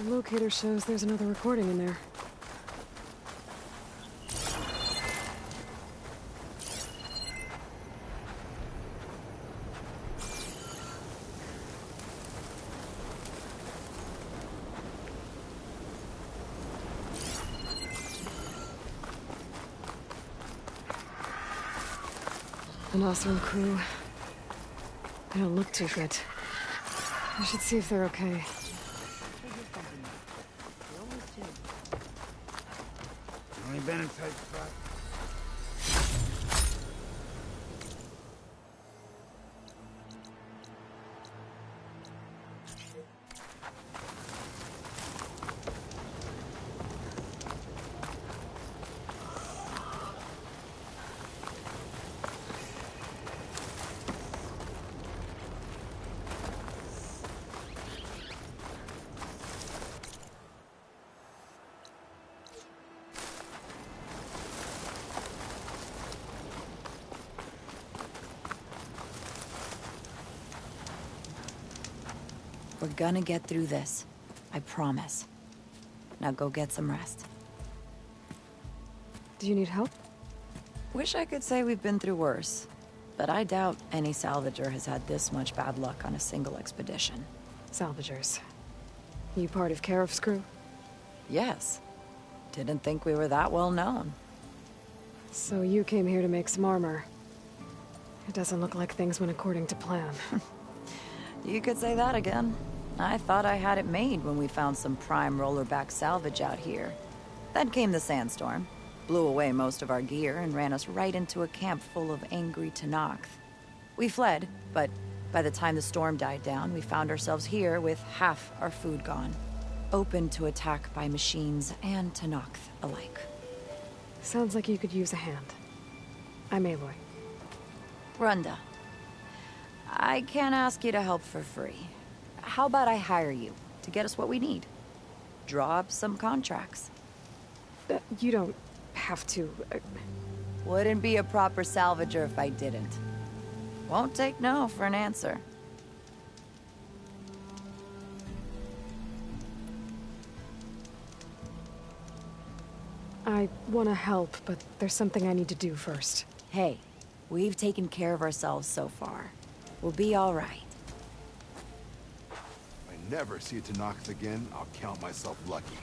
The locator shows there's another recording in there. An awesome crew. They don't look too good. I should see if they're okay. Only been in tight spot. We're gonna get through this. I promise. Now go get some rest. Do you need help? Wish I could say we've been through worse, but I doubt any salvager has had this much bad luck on a single expedition. Salvagers. You part of Karif's crew? Yes. Didn't think we were that well known. So you came here to make some armor. It doesn't look like things went according to plan. You could say that again. I thought I had it made when we found some prime rollerback salvage out here. Then came the sandstorm, blew away most of our gear, and ran us right into a camp full of angry Tenakth. We fled, but by the time the storm died down, we found ourselves here with half our food gone. Open to attack by machines and Tenakth alike. Sounds like you could use a hand. I'm Aloy. Runda. I can't ask you to help for free. How about I hire you to get us what we need? Draw up some contracts. You don't have to... Wouldn't be a proper salvager if I didn't. Won't take no for an answer. I want to help, but there's something I need to do first. Hey, we've taken care of ourselves so far. We'll be all right. If I never see it to Nox again, I'll count myself lucky.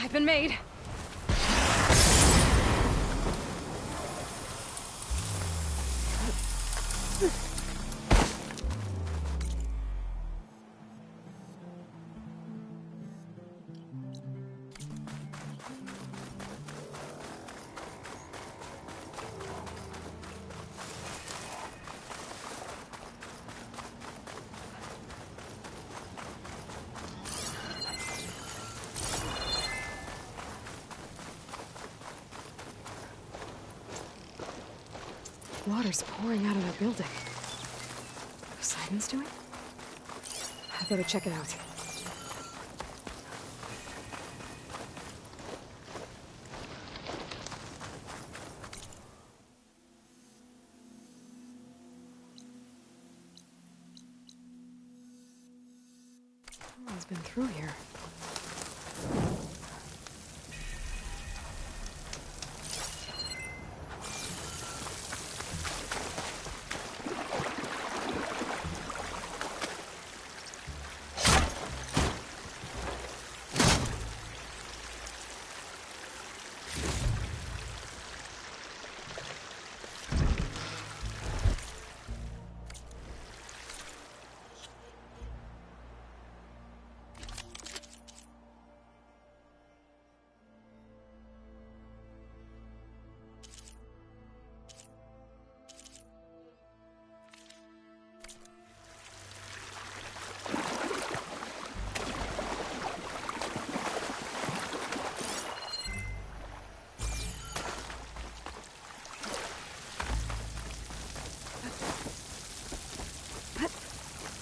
I've been made. Water's pouring out of the building. Poseidon's doing? I better check it out. Someone's been through here.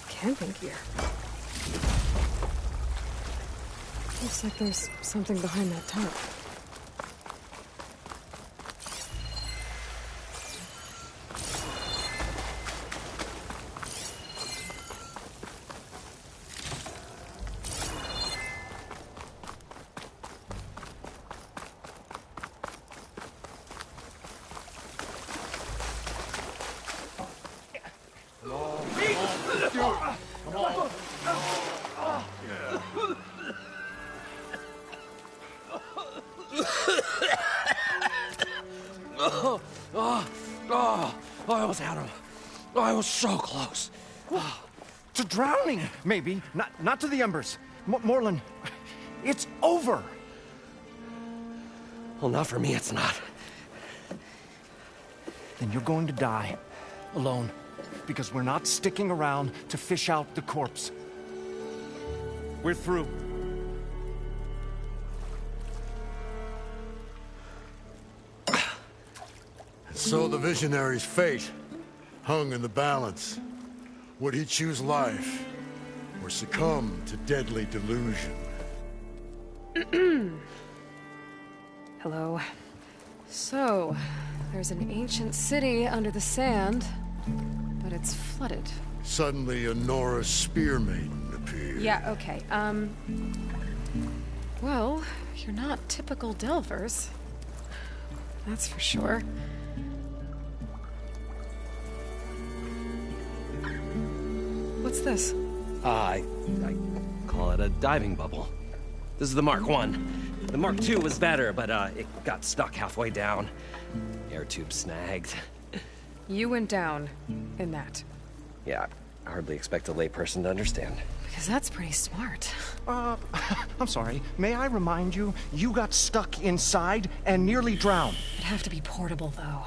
Camping gear. Looks like there's something behind that tarp. I almost had him. I was so close. To drowning, maybe. Not to the embers. Moreland, it's over. Well, not for me, it's not. Then you're going to die. Alone. Because we're not sticking around to fish out the corpse. We're through. So the visionary's fate hung in the balance. Would he choose life or succumb to deadly delusion? Hello. So, there's an ancient city under the sand, but it's flooded. Suddenly a Norse spear maiden appeared. Yeah, okay. Well, you're not typical Delvers. That's for sure. What's this? I call it a diving bubble. This is the Mark I. The Mark II was better, but it got stuck halfway down. Air tube snagged. You went down in that. Yeah, I hardly expect a layperson to understand. Because that's pretty smart. I'm sorry. May I remind you, you got stuck inside and nearly drowned. It'd have to be portable, though.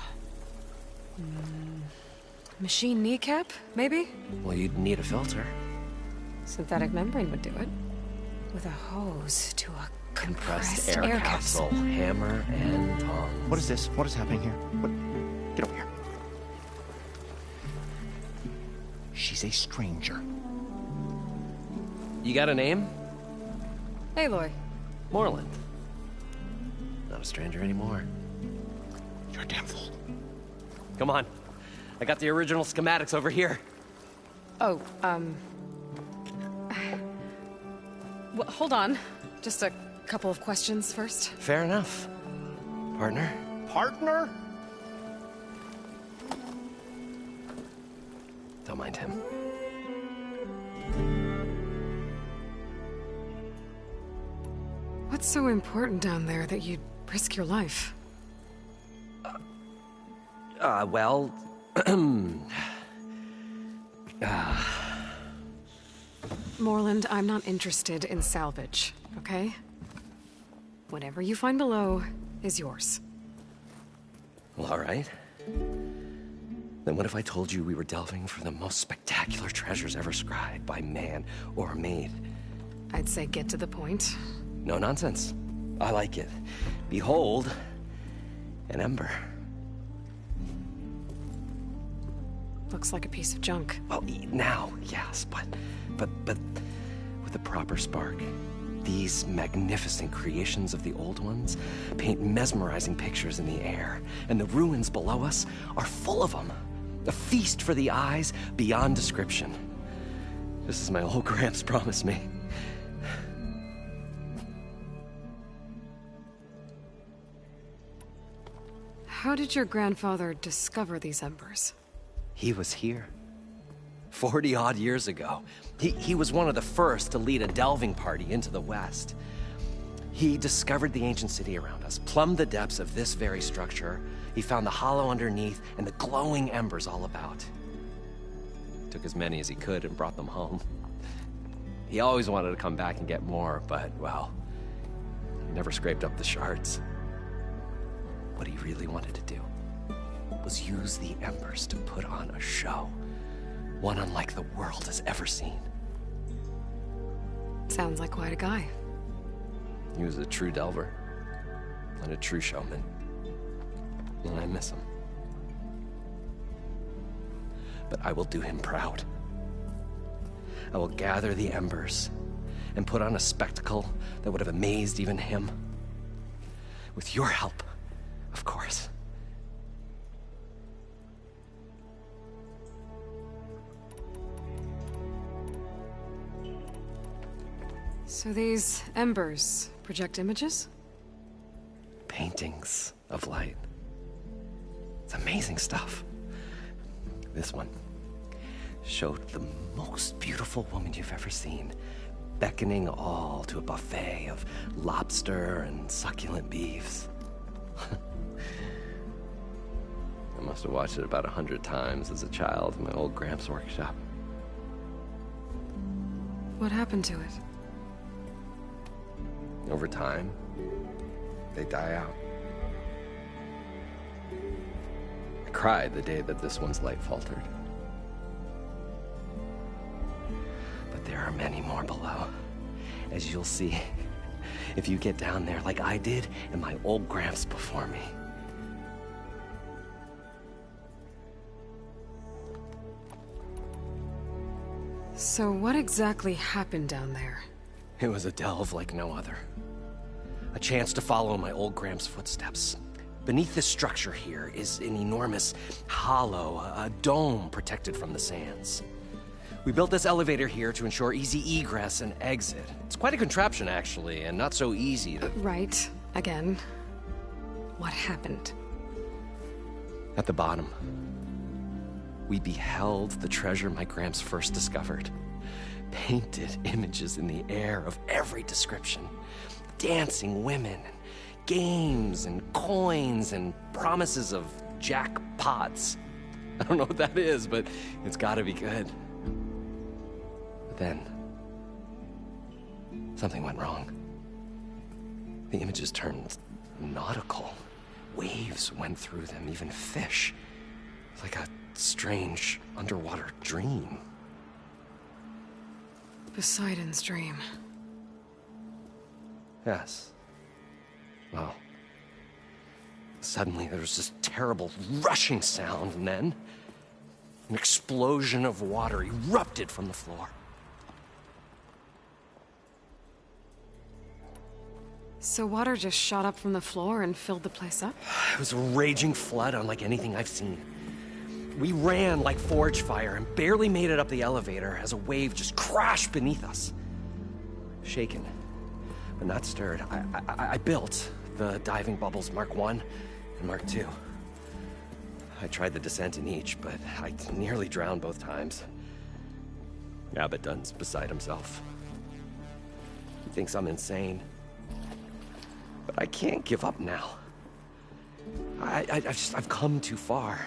Machine kneecap, maybe? Well, you'd need a filter. Synthetic membrane would do it. With a hose to a compressed air capsule. Hammer and tongs. What is this? What is happening here? What? Get over here. She's a stranger. You got a name? Aloy. Moreland. Not a stranger anymore. You're a damn fool. Come on. I got the original schematics over here. Oh, well, hold on. Just a couple of questions first. Fair enough. Partner? Partner? Don't mind him. What's so important down there that you'd risk your life? Well... Moreland, I'm not interested in salvage, okay? Whatever you find below is yours. Well, all right. Then what if I told you we were delving for the most spectacular treasures ever scribed by man or maid? I'd say get to the point. No nonsense. I like it. Behold, an ember. Looks like a piece of junk. Well, now, yes, but with a proper spark. These magnificent creations of the old ones paint mesmerizing pictures in the air, and the ruins below us are full of them. A feast for the eyes beyond description. Just as my old Gramps promised me. How did your grandfather discover these embers? He was here. 40-odd years ago. He was one of the first to lead a delving party into the West. He discovered the ancient city around us, plumbed the depths of this very structure. He found the hollow underneath and the glowing embers all about. Took as many as he could and brought them home. He always wanted to come back and get more, but, well, he never scraped up the shards. What he really wanted to do was use the embers to put on a show. One unlike the world has ever seen. Sounds like quite a guy. He was a true delver, and a true showman. And I miss him. But I will do him proud. I will gather the embers and put on a spectacle that would have amazed even him. With your help, of course. So these embers project images? Paintings of light. It's amazing stuff. This one showed the most beautiful woman you've ever seen, beckoning all to a buffet of lobster and succulent beefs. I must have watched it about 100 times as a child in my old Gramps' workshop. What happened to it? Over time, they die out. I cried the day that this one's light faltered. But there are many more below, as you'll see if you get down there like I did and my old Gramps before me. So what exactly happened down there? It was a delve like no other. A chance to follow my old Gramps' footsteps. Beneath this structure here is an enormous hollow, a dome protected from the sands. We built this elevator here to ensure easy egress and exit. It's quite a contraption, actually, and not so easy to... Right. Again. What happened? At the bottom, we beheld the treasure my Gramps first discovered. Painted images in the air of every description. Dancing women, and games, and coins, and promises of jackpots. I don't know what that is, but it's gotta be good. But then, something went wrong. The images turned nautical. Waves went through them, even fish. It's like a strange underwater dream. Poseidon's dream. Yes. Well, suddenly there was this terrible rushing sound, and then an explosion of water erupted from the floor. So water just shot up from the floor and filled the place up? It was a raging flood unlike anything I've seen. We ran like forge fire and barely made it up the elevator as a wave just crashed beneath us. Shaken, but not stirred, I built the diving bubbles Mark 1 and Mark 2. I tried the descent in each, but I nearly drowned both times. Abbott Dunn's beside himself. He thinks I'm insane. I can't give up now. I've come too far.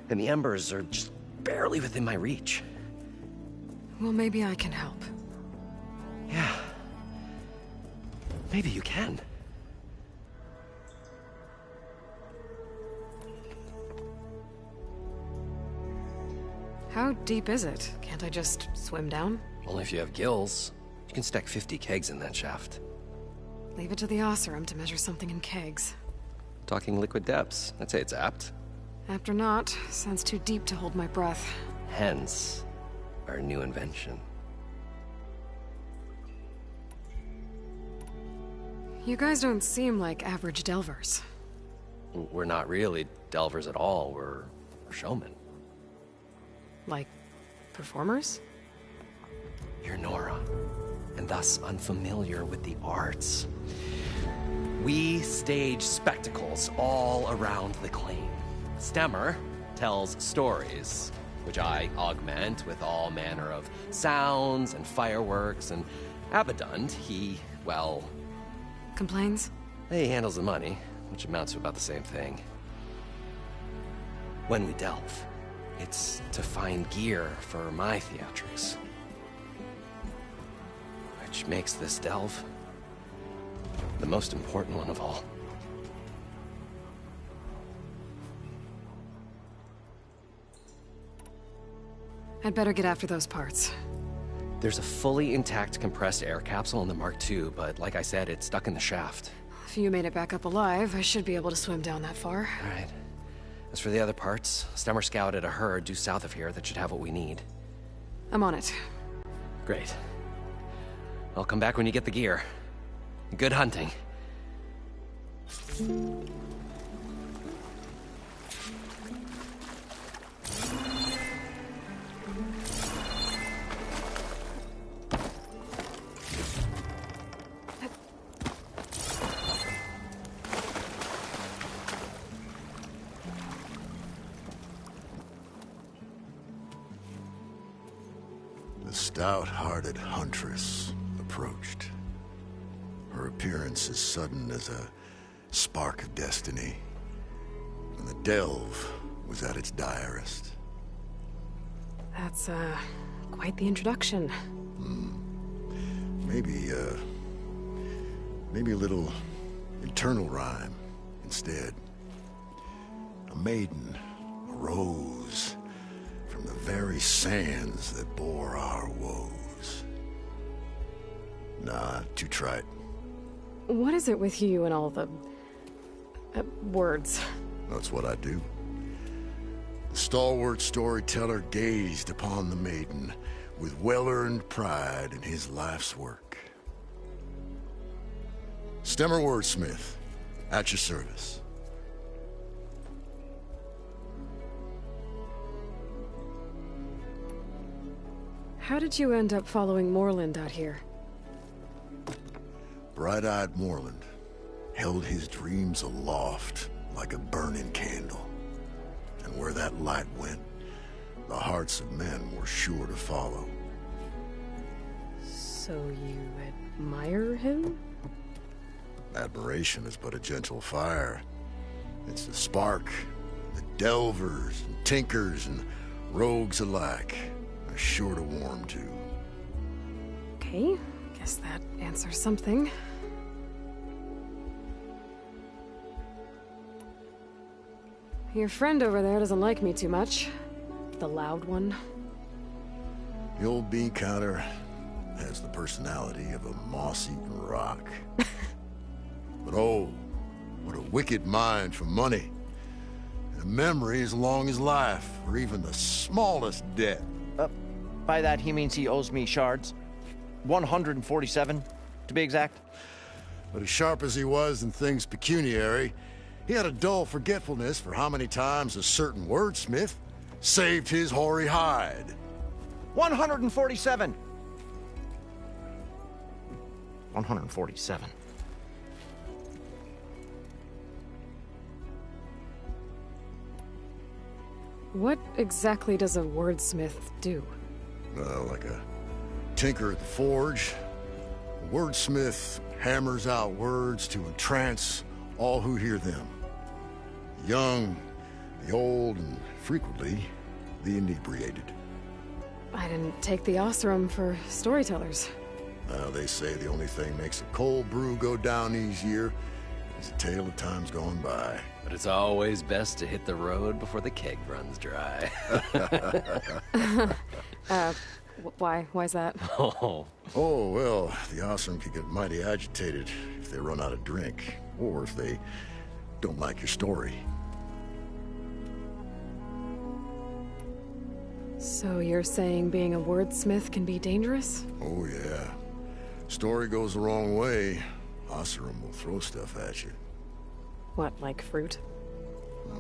And the embers are just barely within my reach. Well, maybe I can help. Yeah. Maybe you can. How deep is it? Can't I just swim down? Only if you have gills. You can stack 50 kegs in that shaft. Leave it to the Oseram to measure something in kegs. Talking liquid depths. I'd say it's apt. Apt or not, sounds too deep to hold my breath. Hence, our new invention. You guys don't seem like average delvers. We're not really delvers at all. We're showmen. Like, performers? You're Nora, and thus unfamiliar with the arts. We stage spectacles all around the claim. Stemmer tells stories, which I augment with all manner of sounds and fireworks, and Abadund, he, well... Complains? He handles the money, which amounts to about the same thing. When we delve, it's to find gear for my theatrics. Which makes this delve the most important one of all. I'd better get after those parts. There's a fully intact compressed air capsule in the Mark II, but like I said, it's stuck in the shaft. If you made it back up alive, I should be able to swim down that far. All right. As for the other parts, Stemmer scouted a herd due south of here that should have what we need. I'm on it. Great. I'll come back when you get the gear. Good hunting. The stout-hearted huntress approached. Her appearance as sudden as a spark of destiny, and the delve was at its direst. That's, quite the introduction. Maybe a little internal rhyme instead. A maiden arose from the very sands that bore our woes. Nah, too trite. What is it with you and all the... words? That's what I do. The stalwart storyteller gazed upon the maiden with well-earned pride in his life's work. Stemmer wordsmith, at your service. How did you end up following Moreland out here? Bright-eyed Moreland held his dreams aloft like a burning candle. And where that light went, the hearts of men were sure to follow. So you admire him? Admiration is but a gentle fire. It's the spark that delvers and tinkers and rogues alike are sure to warm to. Okay, guess that answers something. Your friend over there doesn't like me too much. The loud one. The old bean counter has the personality of a moss-eaten rock. But oh, what a wicked mind for money. And a memory as long as life, or even the smallest debt. By that, he means he owes me shards. 147, to be exact. But as sharp as he was in things pecuniary, he had a dull forgetfulness for how many times a certain wordsmith saved his hoary hide. 147. 147. What exactly does a wordsmith do? Like a tinker at the forge, a wordsmith hammers out words to entrance all who hear them. The young, the old, and frequently, the inebriated. I didn't take the Osram for storytellers. They say the only thing makes a cold brew go down easier is a tale of times gone by. But it's always best to hit the road before the keg runs dry. Why's that? Oh. Oh, well, the Osram could get mighty agitated if they run out of drink, or if they don't like your story. So you're saying being a wordsmith can be dangerous? Oh, yeah. Story goes the wrong way, Osram will throw stuff at you. What, like fruit?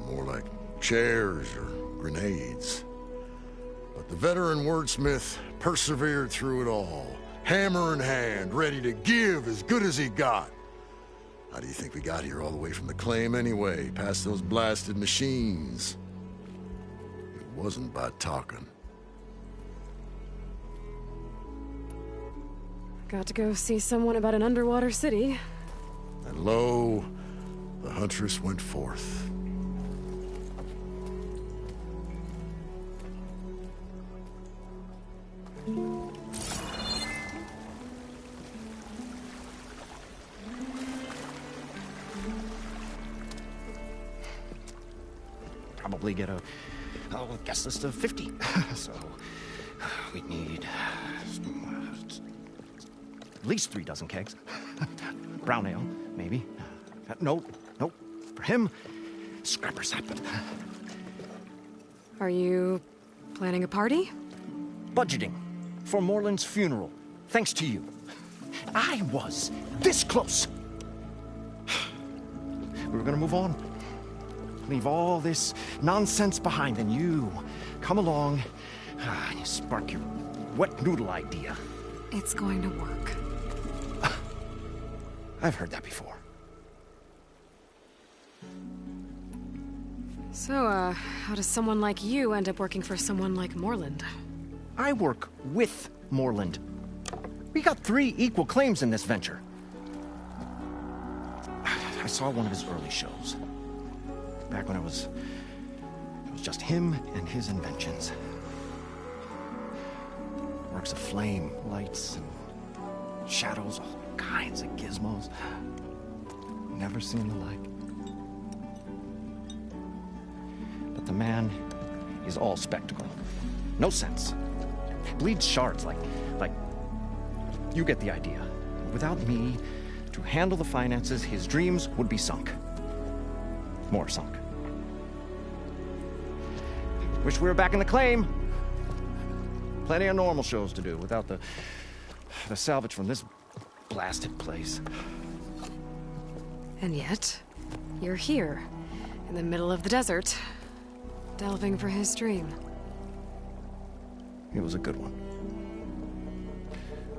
More like chairs or grenades. But the veteran wordsmith persevered through it all, hammer in hand, ready to give as good as he got. How do you think we got here all the way from the claim anyway, past those blasted machines? It wasn't by talking. Got to go see someone about an underwater city. And lo, the huntress went forth. Probably get a guest list of 50. So we need at least 3 dozen kegs. Brown ale, maybe. Nope. For him, scrapper sap. Are you planning a party? Budgeting for Moreland's funeral, thanks to you. I was this close. We were gonna move on. Leave all this nonsense behind, and you come along and you spark your wet noodle idea. It's going to work. I've heard that before. So, how does someone like you end up working for someone like Moreland? I work with Moreland. We got 3 equal claims in this venture. I saw one of his early shows. Back when it was just him and his inventions. Works of flame, lights, and shadows, all kinds of gizmos. Never seen the like. But the man is all spectacle. No sense. Bleeds shards like you get the idea. Without me to handle the finances, his dreams would be sunk. More sunk. Wish we were back in the claim. Plenty of normal shows to do without the salvage from this blasted place. And yet, you're here, in the middle of the desert, delving for his dream. It was a good one.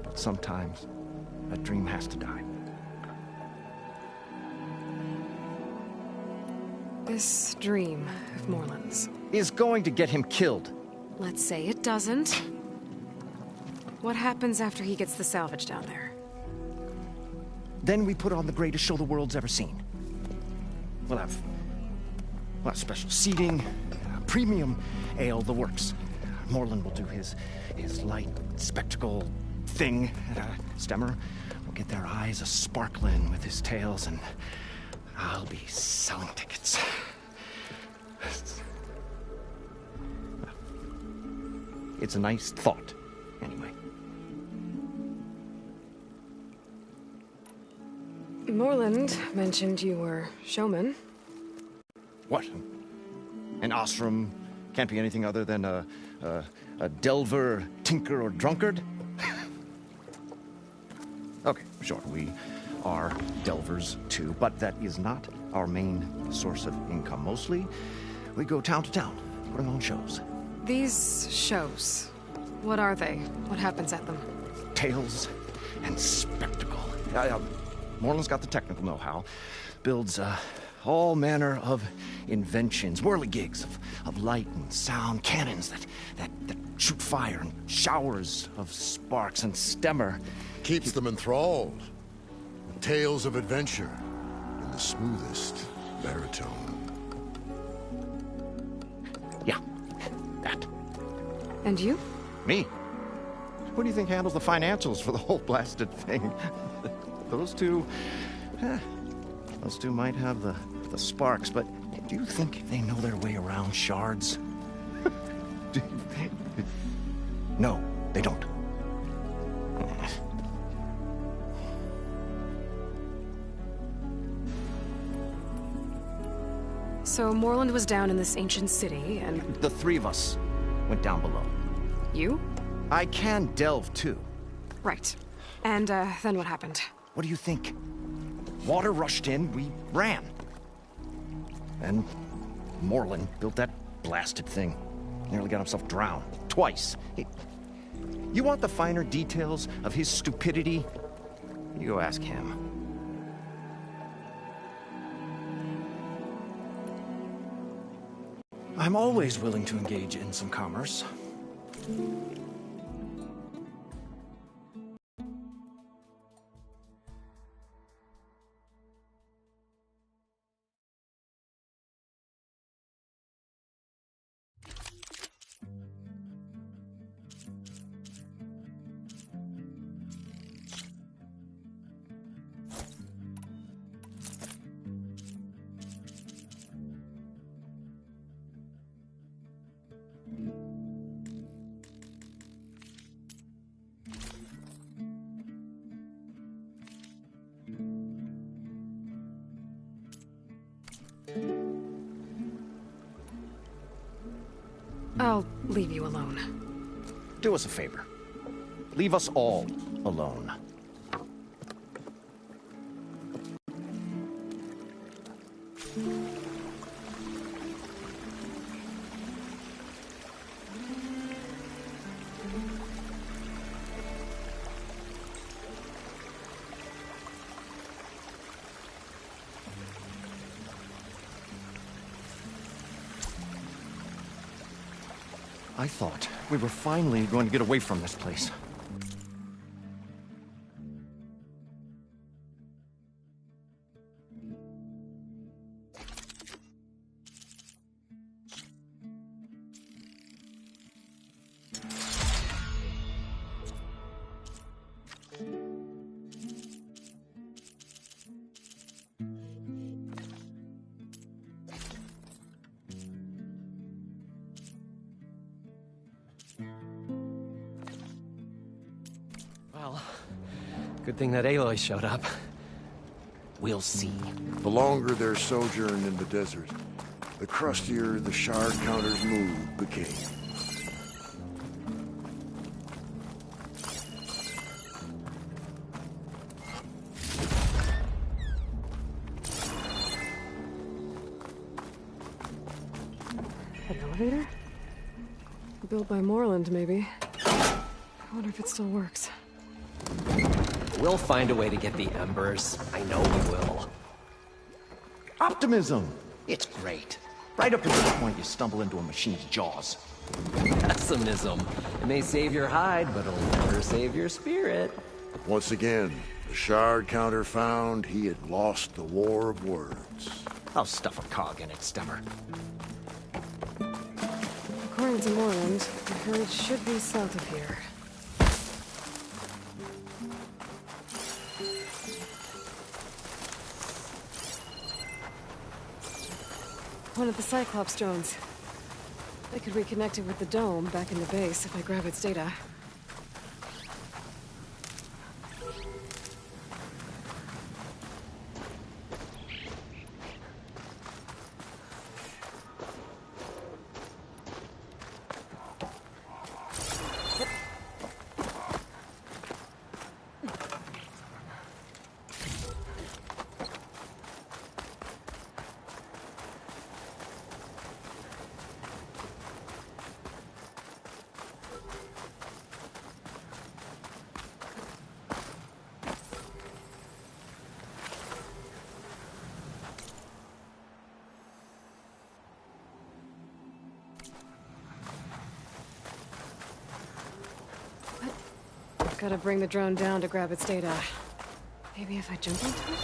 But sometimes, that dream has to die. This dream of Moreland's Is going to get him killed. let's say it doesn't. What happens after he gets the salvage down there? Then we put on the greatest show the world's ever seen. We'll have special seating, premium ale, the works. Moreland will do his light spectacle thing. Stemmer will get their eyes a-sparkling with his tales, and I'll be selling tickets. It's a nice thought, anyway. Moreland mentioned you were showman. What? An Osram can't be anything other than a delver, tinker, or drunkard? Okay, sure, we are delvers too, but that is not our main source of income. Mostly, we go town to town, putting on shows. These shows, what are they? What happens at them? Tales and spectacle. Moreland's got the technical know-how. Builds all manner of inventions, whirligigs of light and sound, cannons that shoot fire, and showers of sparks, and Stemmer Keeps them enthralled. tales of adventure in the smoothest baritone. Yeah, that. And you? Me? Who do you think handles the financials for the whole blasted thing? Those two... those two might have the sparks, but do you think they know their way around shards? No, they don't. So Moreland was down in this ancient city, and... The three of us went down below. You? I can delve, too. Right. And, then what happened? What do you think? Water rushed in, we ran. And Moreland built that blasted thing. Nearly got himself drowned. Twice. You want the finer details of his stupidity? You go ask him. I'm always willing to engage in some commerce. I'll leave you alone. Do us a favor. Leave us all alone. I thought we were finally going to get away from this place. Well, good thing that Aloy showed up. We'll see. The longer their sojourn in the desert, the crustier the shard counter's mood became. An elevator? Built by Moreland, maybe. I wonder if it still works. We'll find a way to get the embers. I know we will. Optimism! It's great. Right up until the point you stumble into a machine's jaws. Pessimism. It may save your hide, but it'll never save your spirit. Once again, the shard counter found he had lost the war of words. I'll stuff a cog in it, Stemmer. According to Moreland, the herd should be south of here. One of the Cyclops drones. They could reconnect it with the dome back in the base if I grab its data. Gotta bring the drone down to grab its data. Maybe if I jump onto it?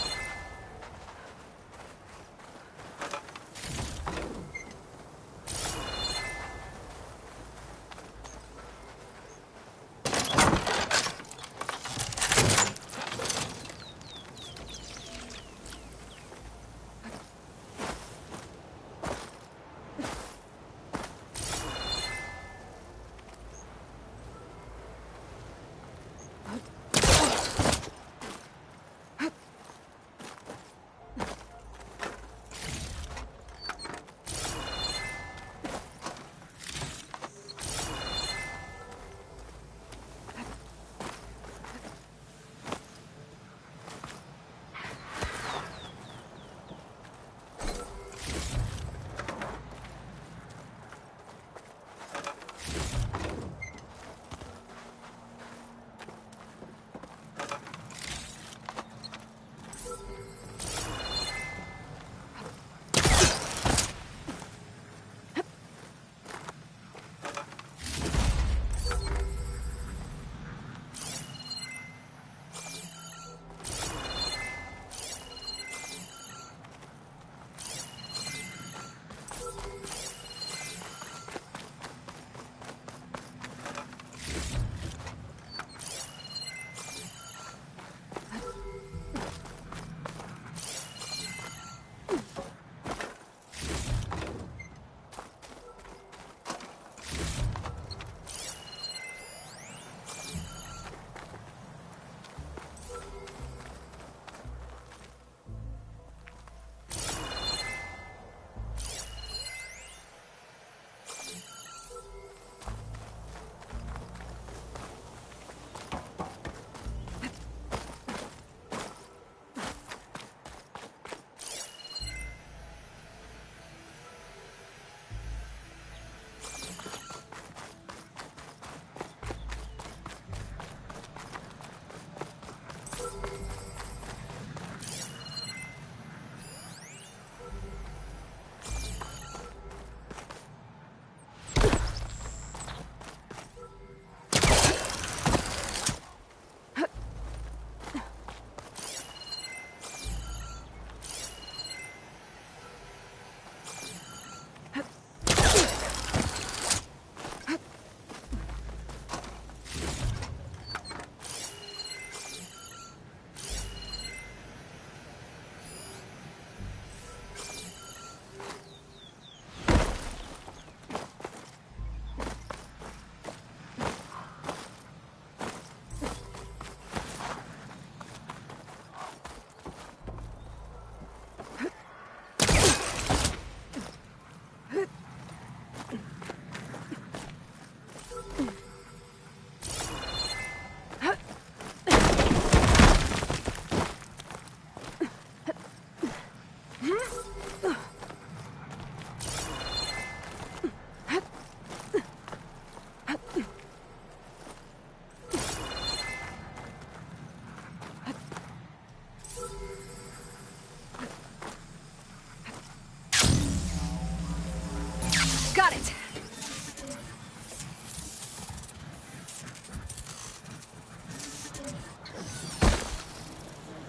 Got it!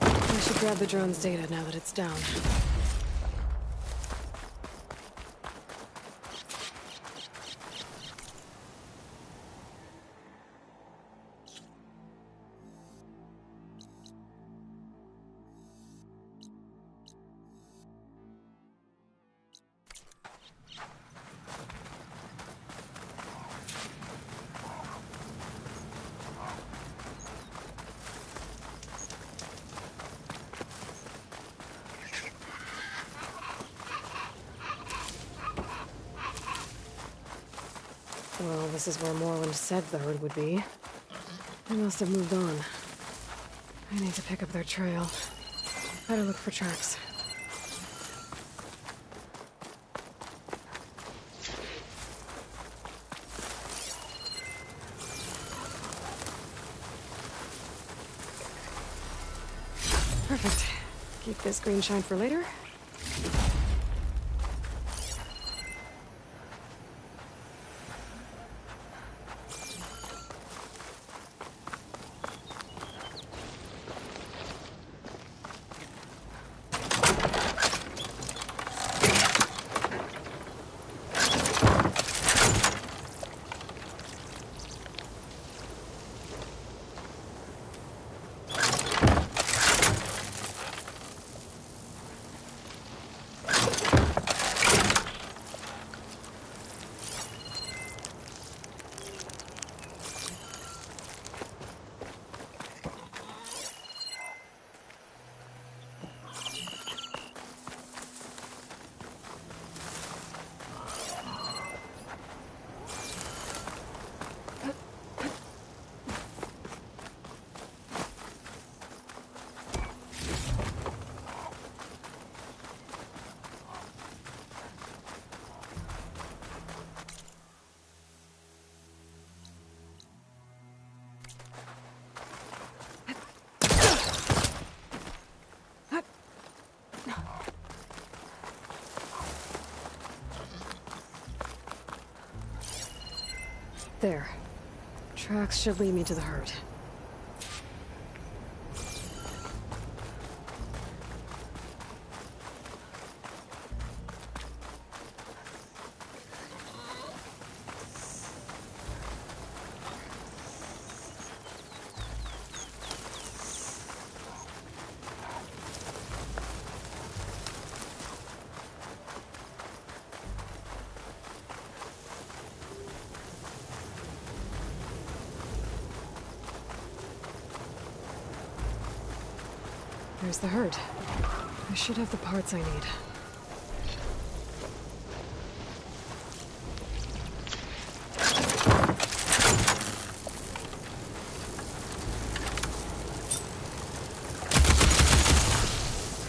I should grab the drone's data now that it's down. Well, this is where Moreland said the herd would be. They must have moved on. I need to pick up their trail. Better look for tracks. Perfect. Keep this green shine for later. There. Tracks should lead me to the herd. There's the herd. I should have the parts I need.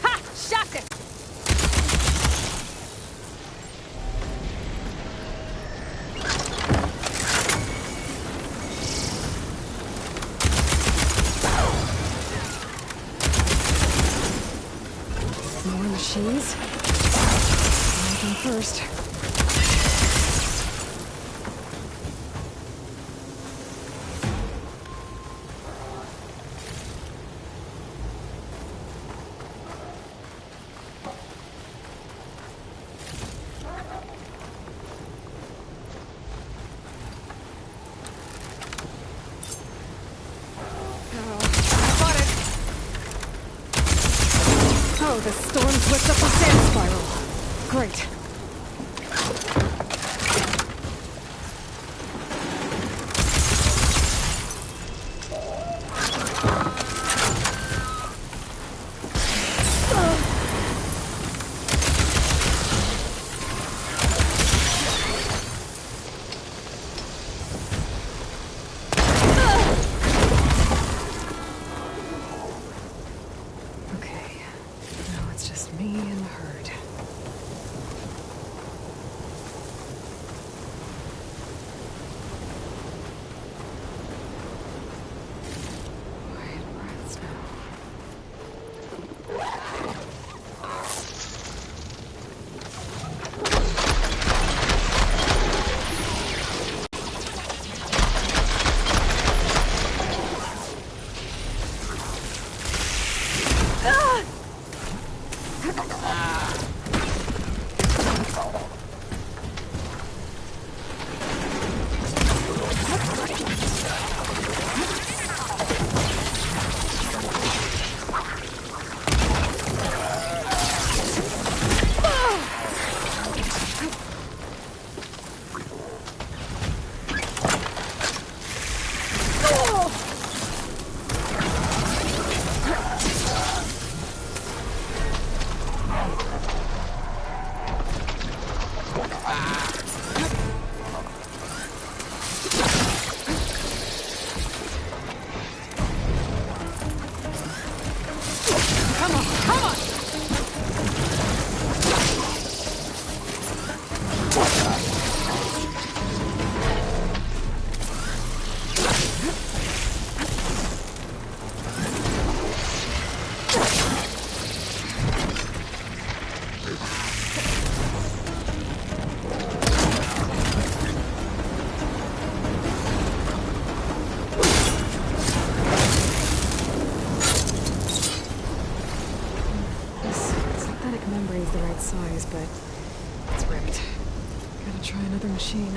Ha! Shocked it! More machines? Make them first. Oh, the storm flipped up the sand spiral. Great. Okay. Now it's just me and the herd. Quiet breaths now. Membrane's the right size, but it's ripped. Gotta try another machine.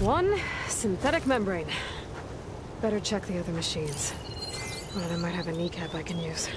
One synthetic membrane. Better check the other machines. One of them might have a kneecap I can use.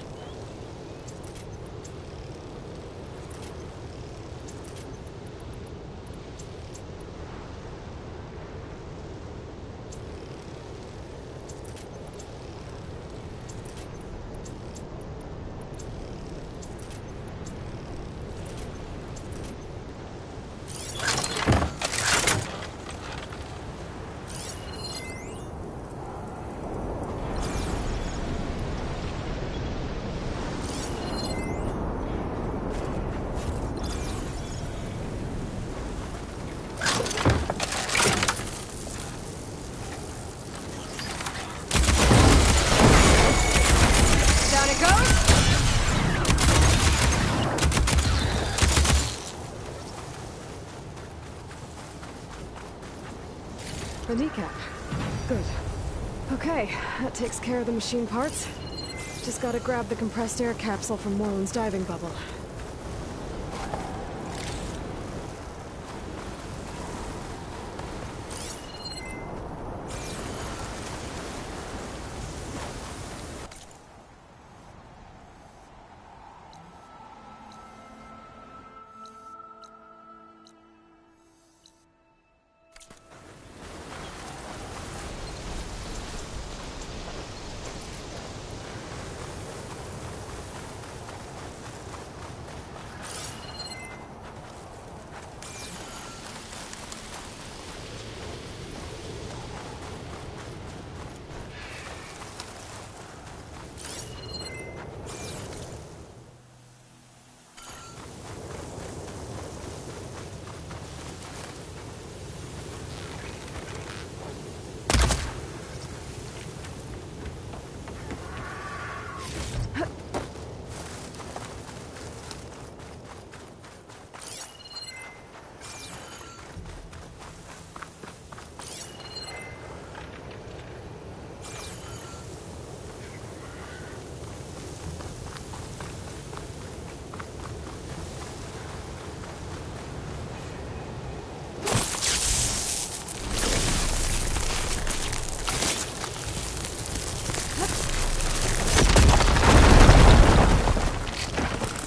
The kneecap. Good. Okay, that takes care of the machine parts. Just gotta grab the compressed air capsule from Moreland's diving bubble.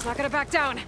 Not gonna back down.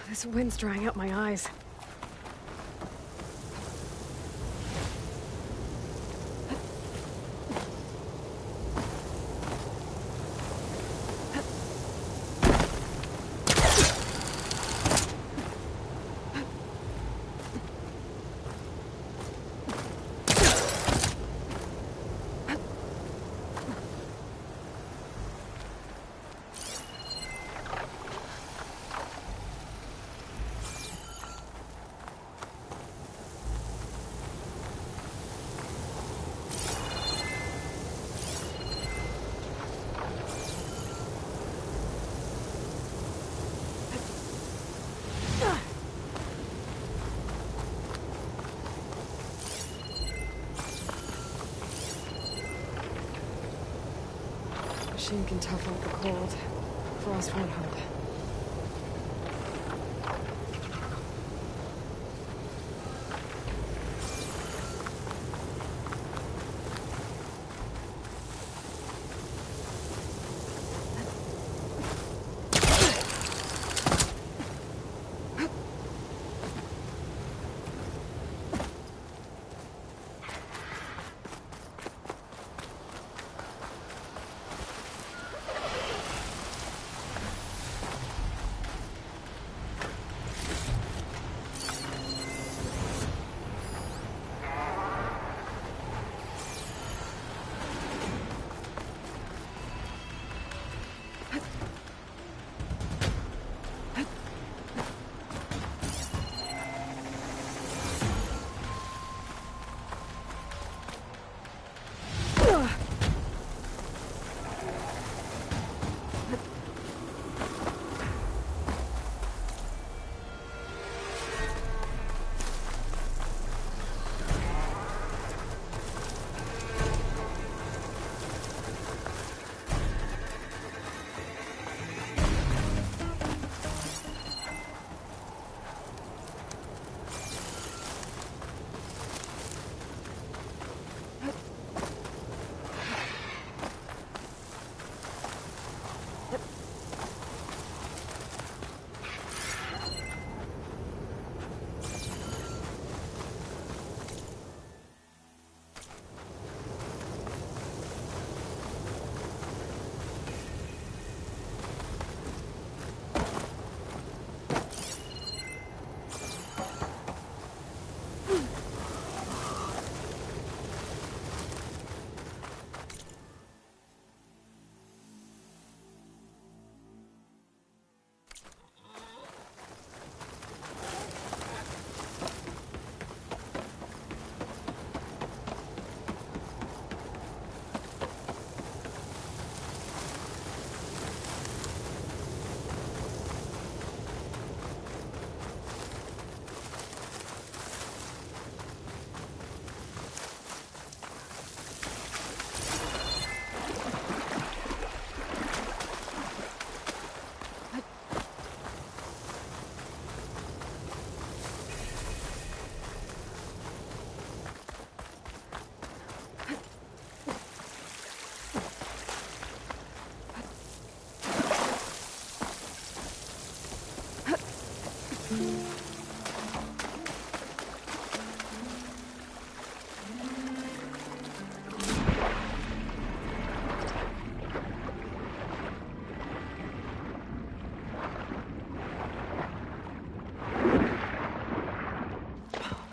This wind's drying out my eyes. machine can tough out the cold. Frost won't help.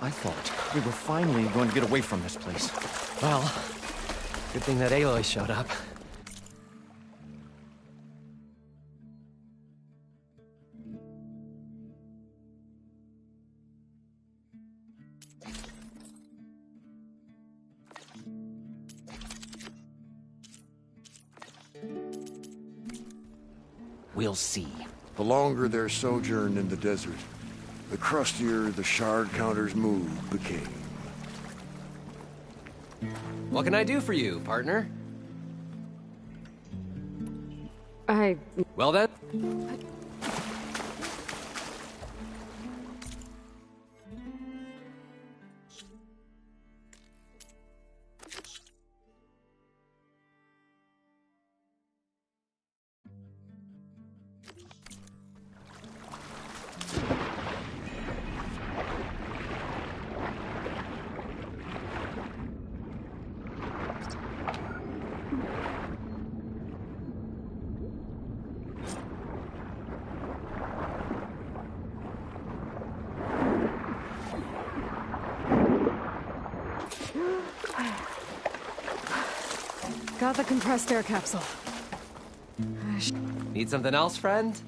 I thought we were finally going to get away from this place. Well, good thing that Aloy showed up. We'll see. The longer their sojourn in the desert, the crustier the shard counter's mood became. What can I do for you, partner? Well then. Got the compressed air capsule. Need something else, friend?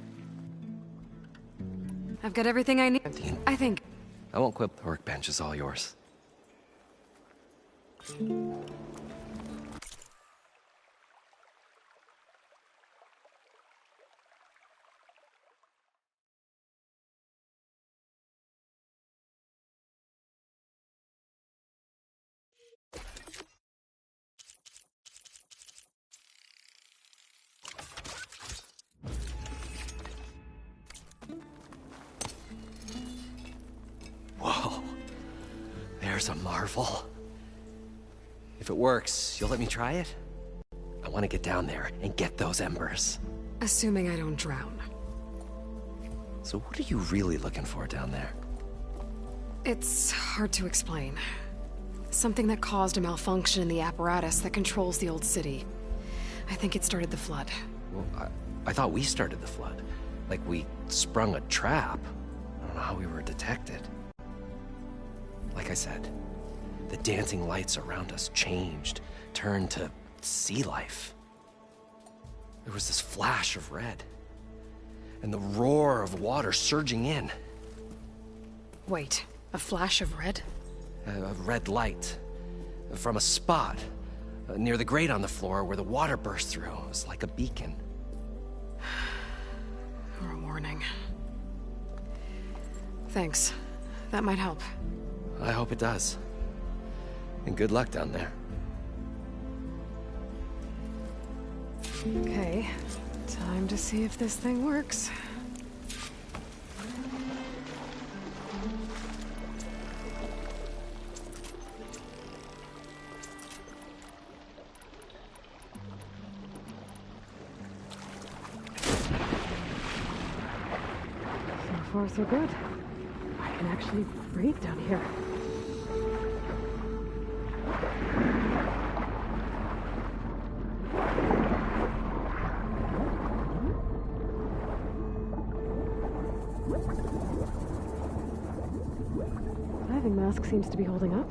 I've got everything I need. I think. I won't quit. The workbench is all yours. there's a marvel. If it works, you'll let me try it? I want to get down there and get those embers. Assuming I don't drown. So what are you really looking for down there? It's hard to explain. Something that caused a malfunction in the apparatus that controls the old city. I think it started the flood. Well, I thought we started the flood. Like we sprung a trap. I don't know how we were detected. Like I said, the dancing lights around us changed, turned to sea life. There was this flash of red, and the roar of water surging in. Wait, a flash of red? A red light from a spot near the grate on the floor where the water burst through. It was like a beacon. Or a warning. Thanks. That might help. I hope it does. And good luck down there. Okay, time to see if this thing works. So far, so good. I can actually breathe down here. Diving mask seems to be holding up.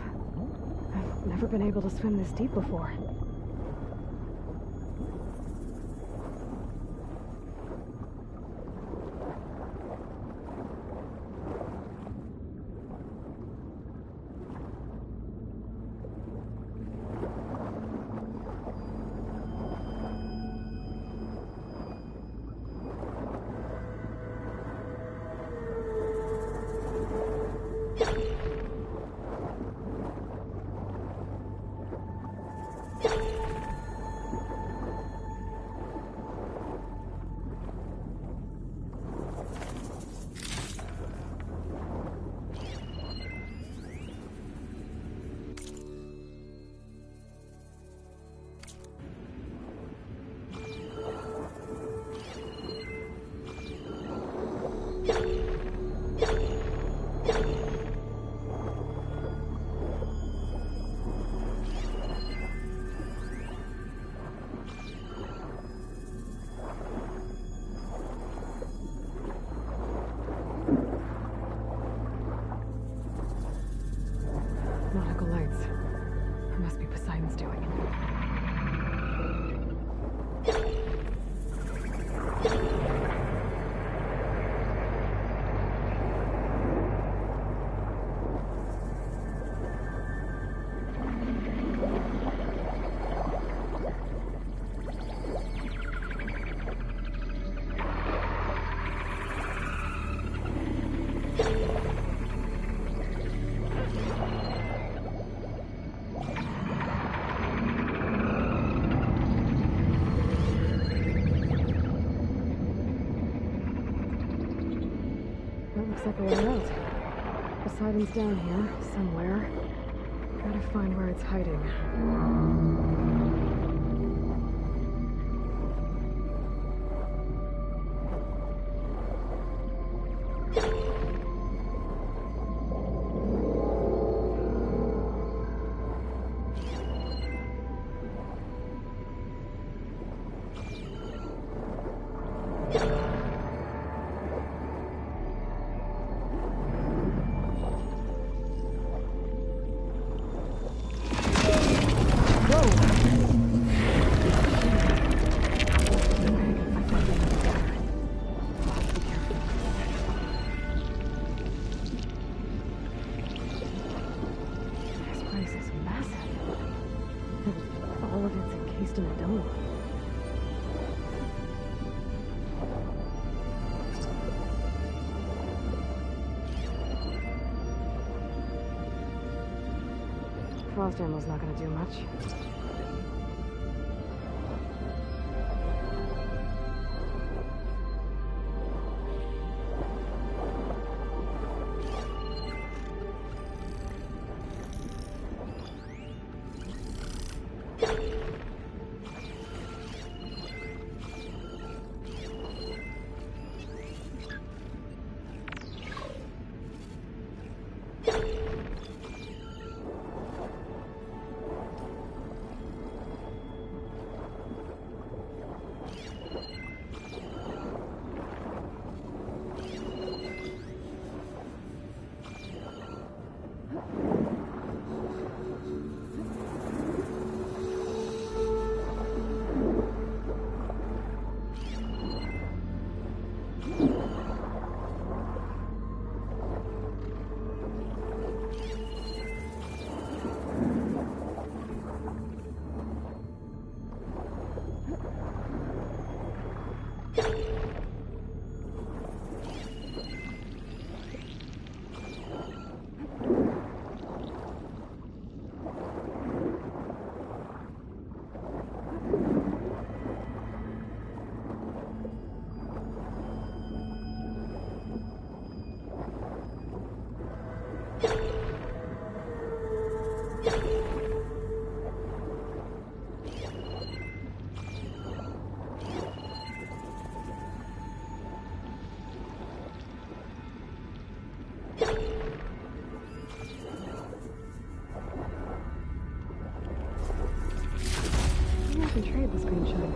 I've never been able to swim this deep before. Nautical lights. It must be Poseidon's doing. That looks like a way out. Poseidon's down here, somewhere. Gotta find where it's hiding. All of it's encased in a dome. Frost ammo's not gonna do much. the screenshot.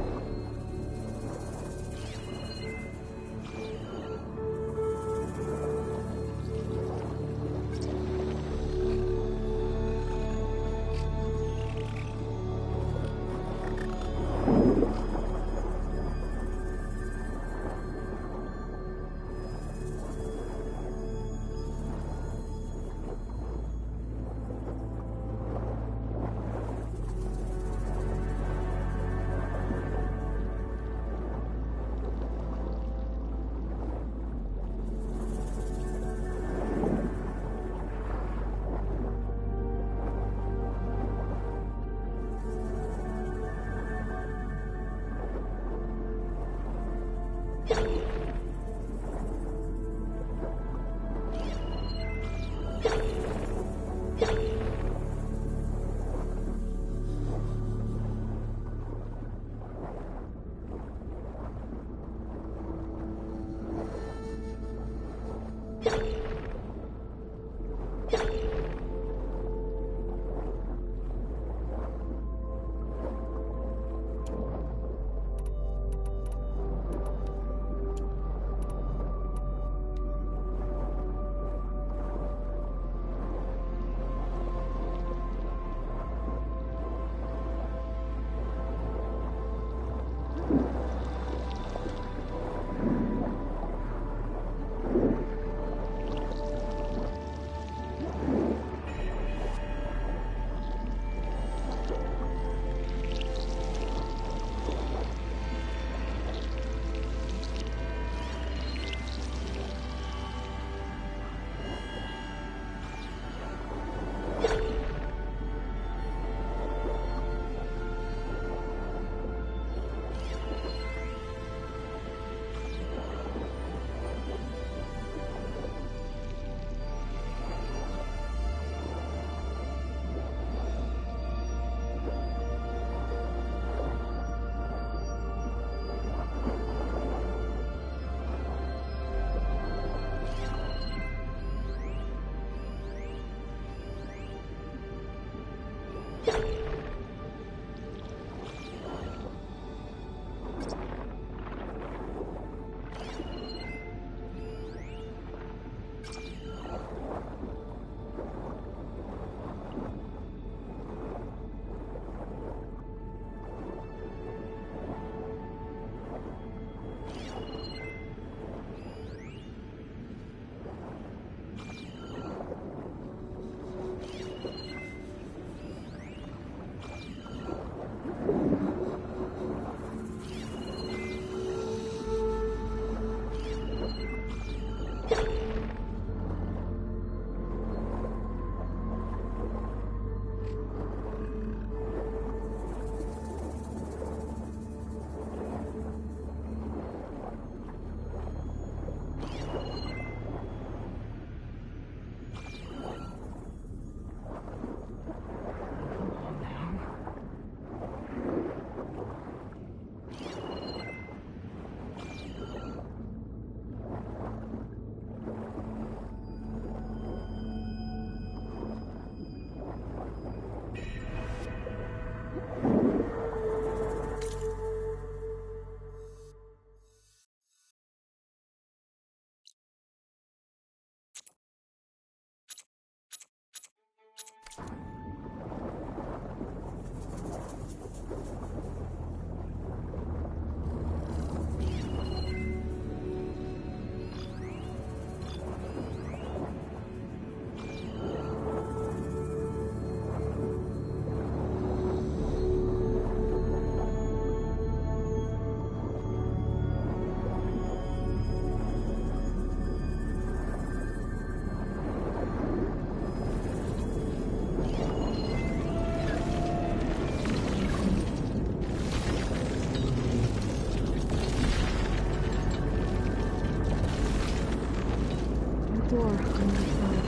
Door on your side.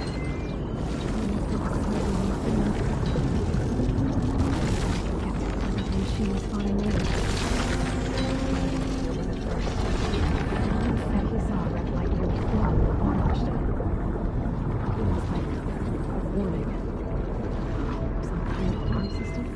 She was spotting you. Said he saw a red light near the floor on the arched. It was like a warning. Some kind of alarm system.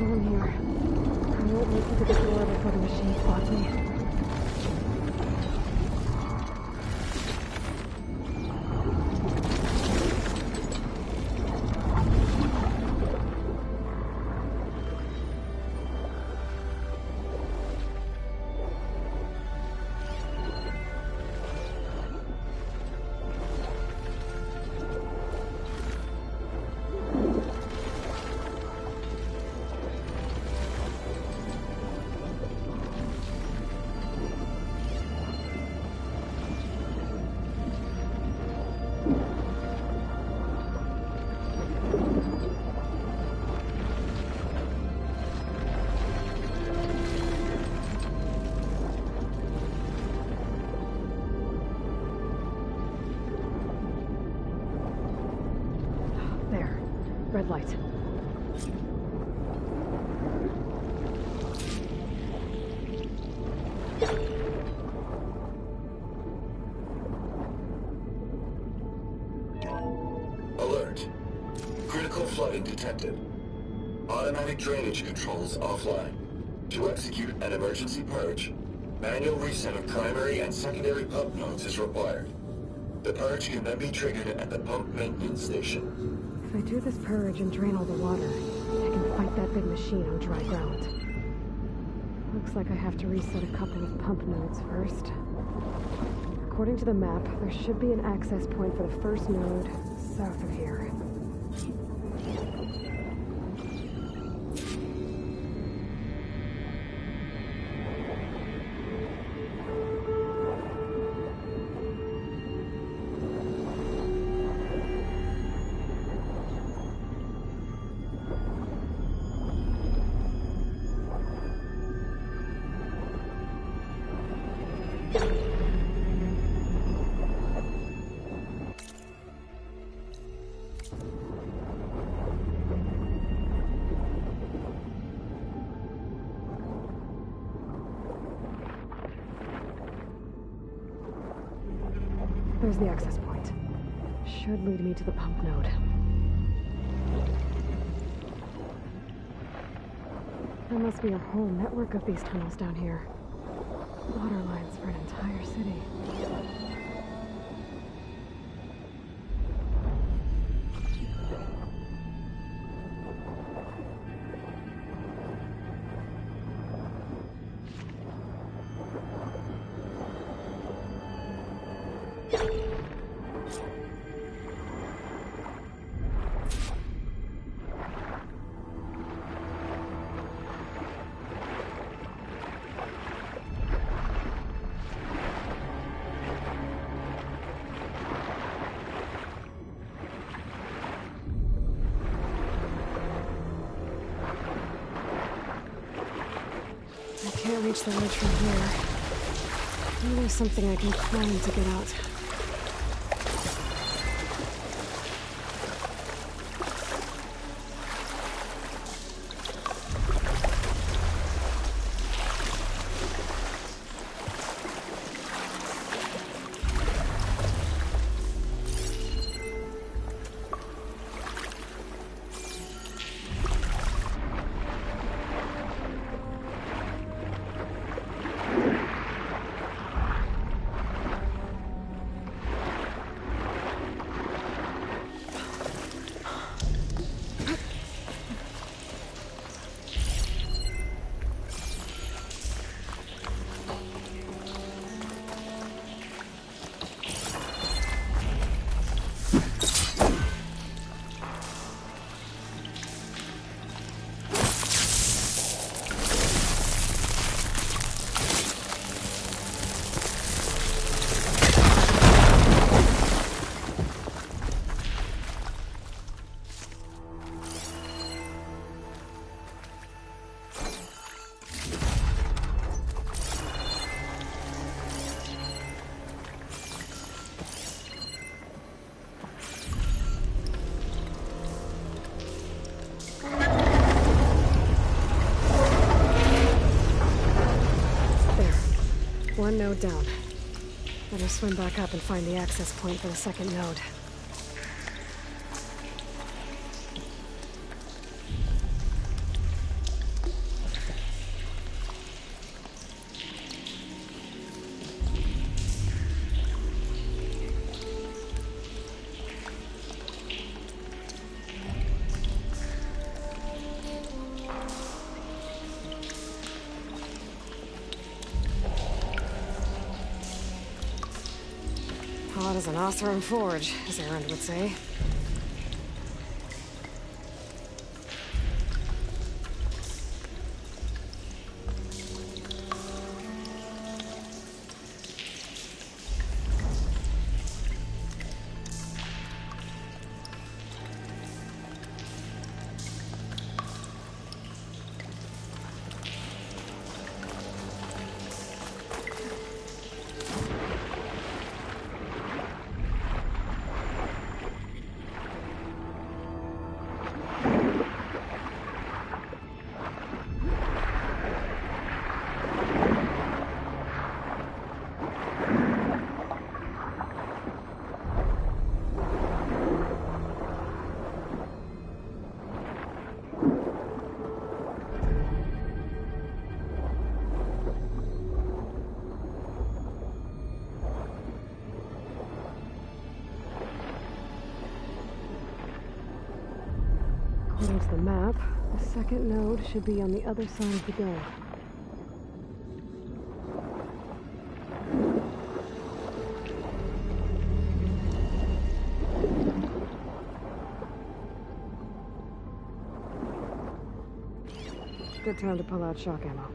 while I'm here. I won't make it to the door before the machine spots me. Red light. Alert. Critical flooding detected. Automatic drainage controls offline. To execute an emergency purge, manual reset of primary and secondary pump nodes is required. The purge can then be triggered at the pump maintenance station. If I do this purge and drain all the water, I can fight that big machine on dry ground. Looks like I have to reset a couple of pump nodes first. According to the map, there should be an access point for the first node south of here. There's the access point. Should lead me to the pump node. There must be a whole network of these tunnels down here. Water lines for an entire city. Can't reach the ledge from here. Maybe there's something I can climb to get out. One node down. Better swim back up and find the access point for the second node. as an Oseram forge, as Erend would say. According to the map, the second node should be on the other side of the door. Good time to pull out shock ammo.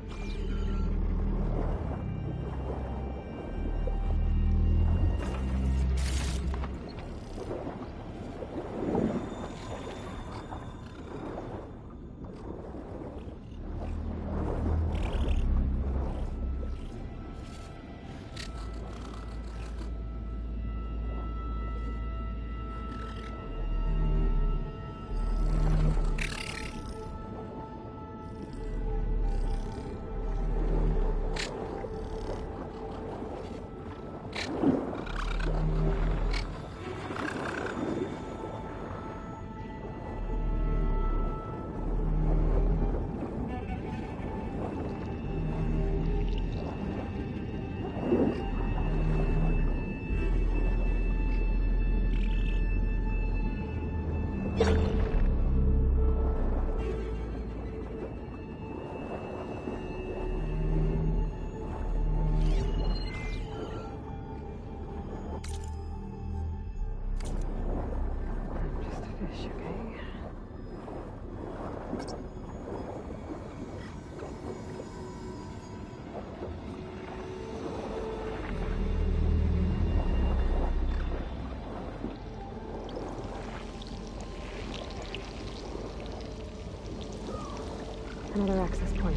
Another access point.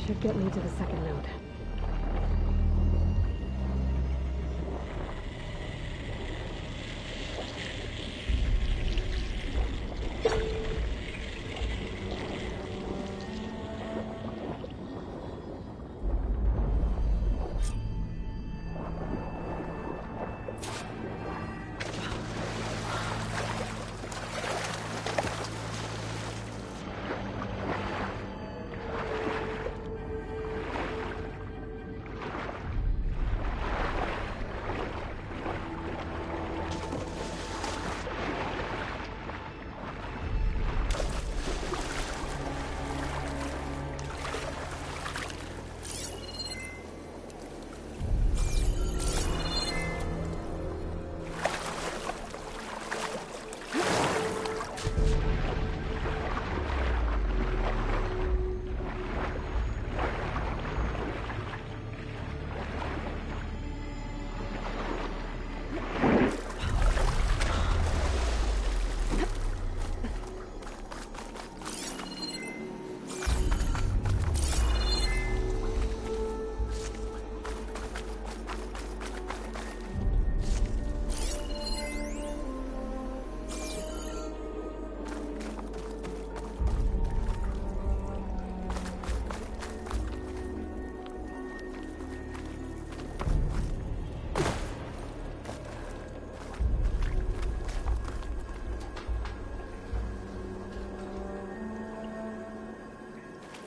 Should get me to the second node.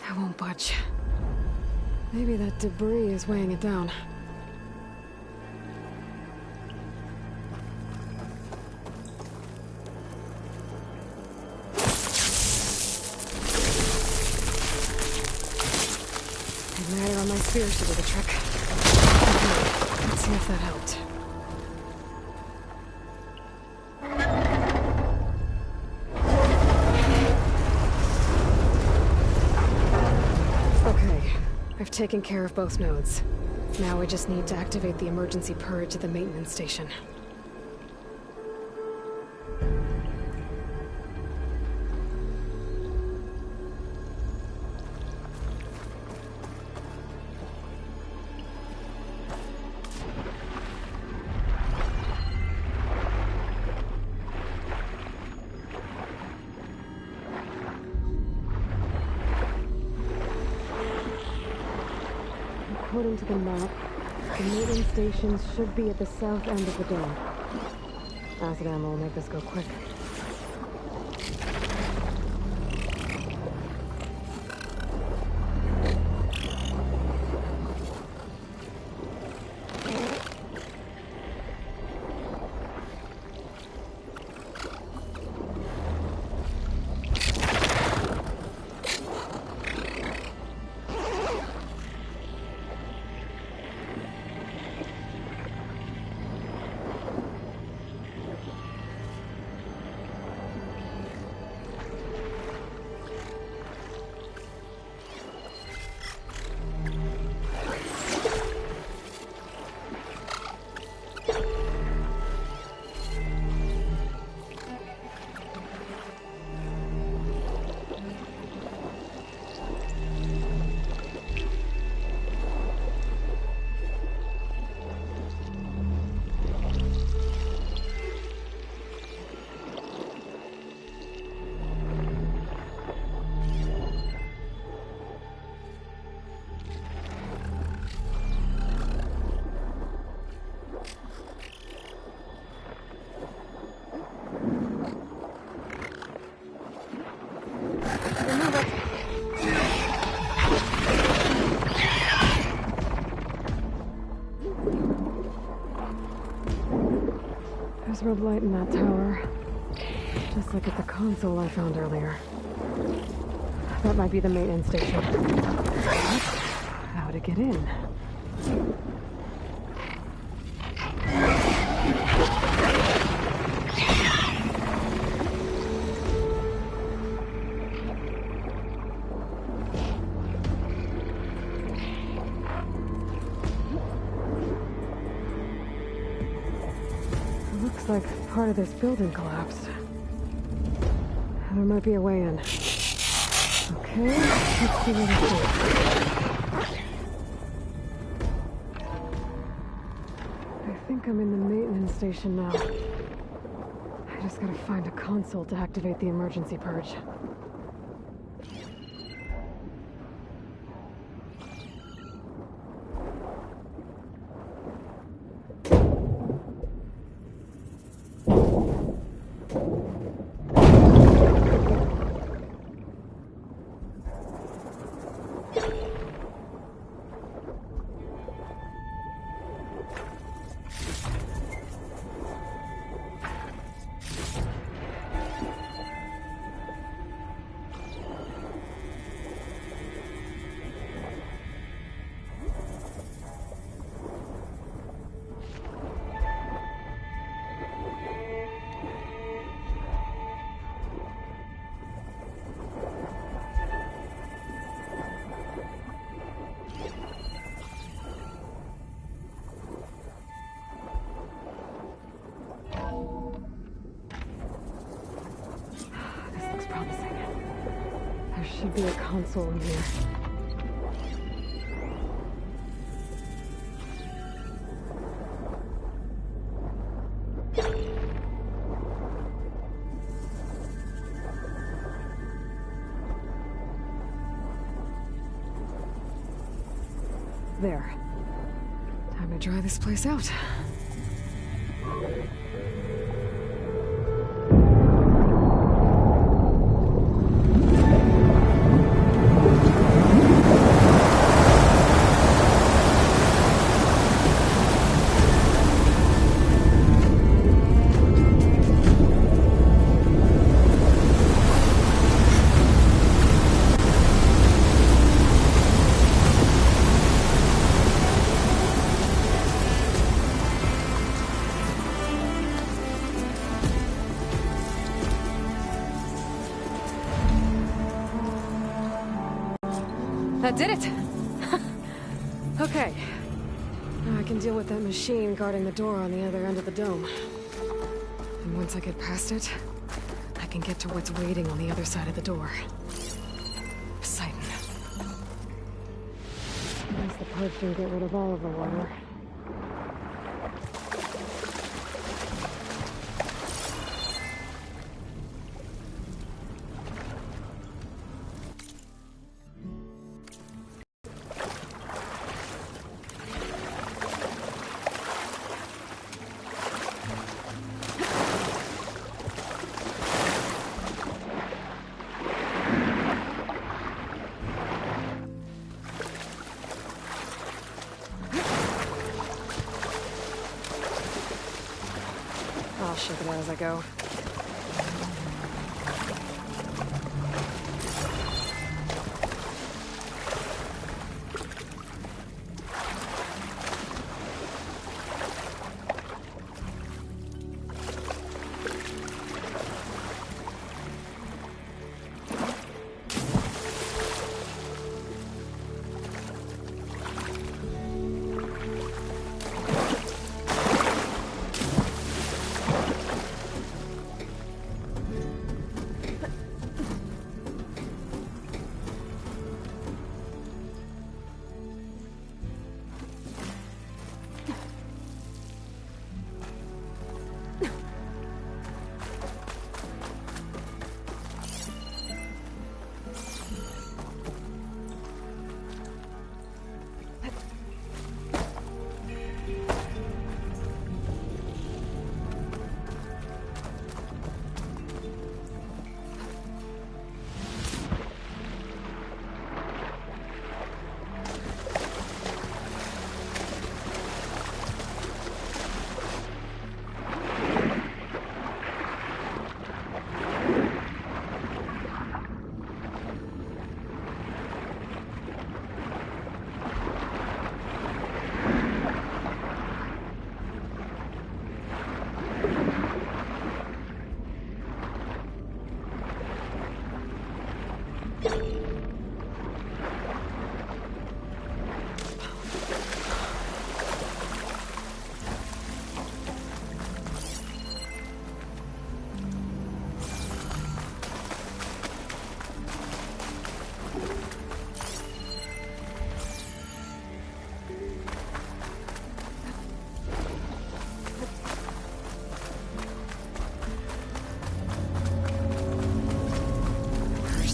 I won't budge. Maybe that debris is weighing it down. Igniter on my spear should do the trick. Okay, let's see if that helped. I've taken care of both nodes. Now I just need to activate the emergency purge at the maintenance station. According to the map, the maintenance stations should be at the south end of the dome. Acid ammo will make this go quick. There's red light in that tower. Just like at the console I found earlier. That might be the maintenance station. How to get in? Looks like part of this building collapsed. There might be a way in. Okay, let's see where this is. I think I'm in the maintenance station now. I just gotta find a console to activate the emergency purge. Should be a console in here. There. Time to dry this place out. That did it! Okay. Now I can deal with that machine guarding the door on the other end of the dome. And once I get past it, I can get to what's waiting on the other side of the door. Poseidon. At least the purge didn't get rid of all of the water. I'll shake it out as I go.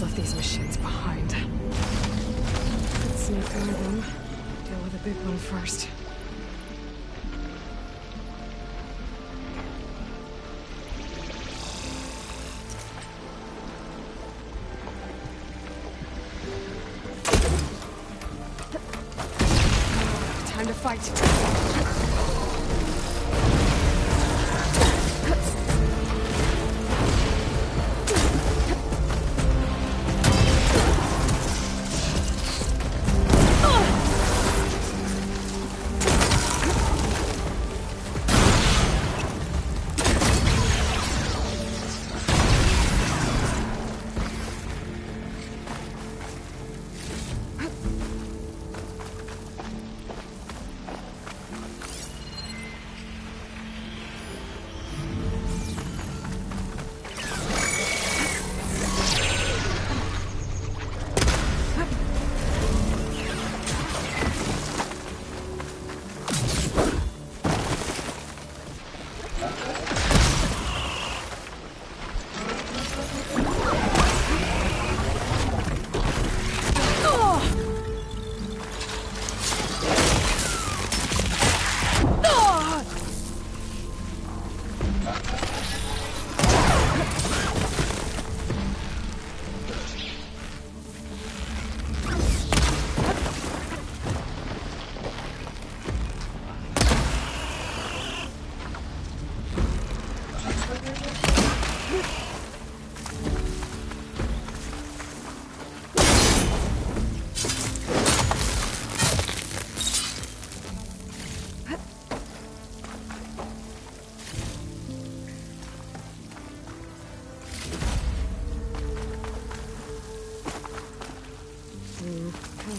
Left these machines behind. Let's sneak through them. Deal with the big one first. Time to fight.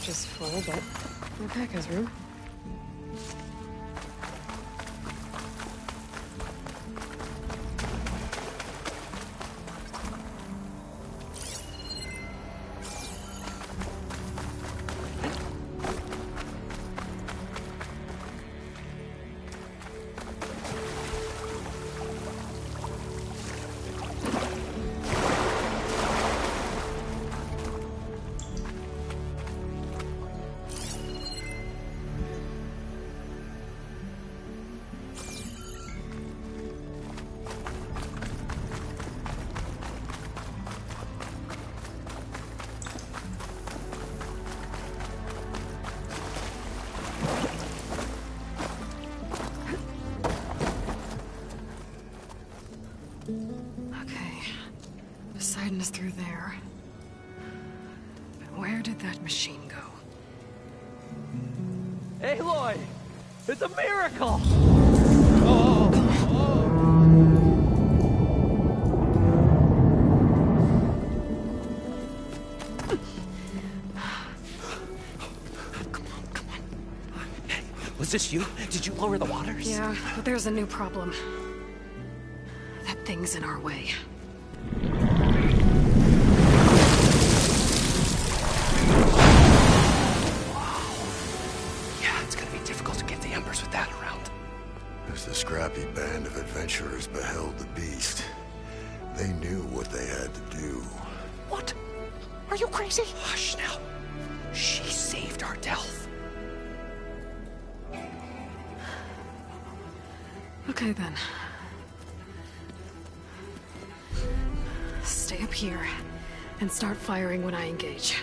Just full, but My pack has room. Okay. Poseidon is through there. But where did that machine go? Aloy! It's a miracle! Was this you? Did you lower the waters? Yeah, but there's a new problem. That thing's in our way. Yeah, it's gonna be difficult to get the embers with that around. As the scrappy band of adventurers beheld the beast, they knew what they had to do. What? Are you crazy? Hush now. She saved our Delph. Okay then. Stay up here and start firing when I engage.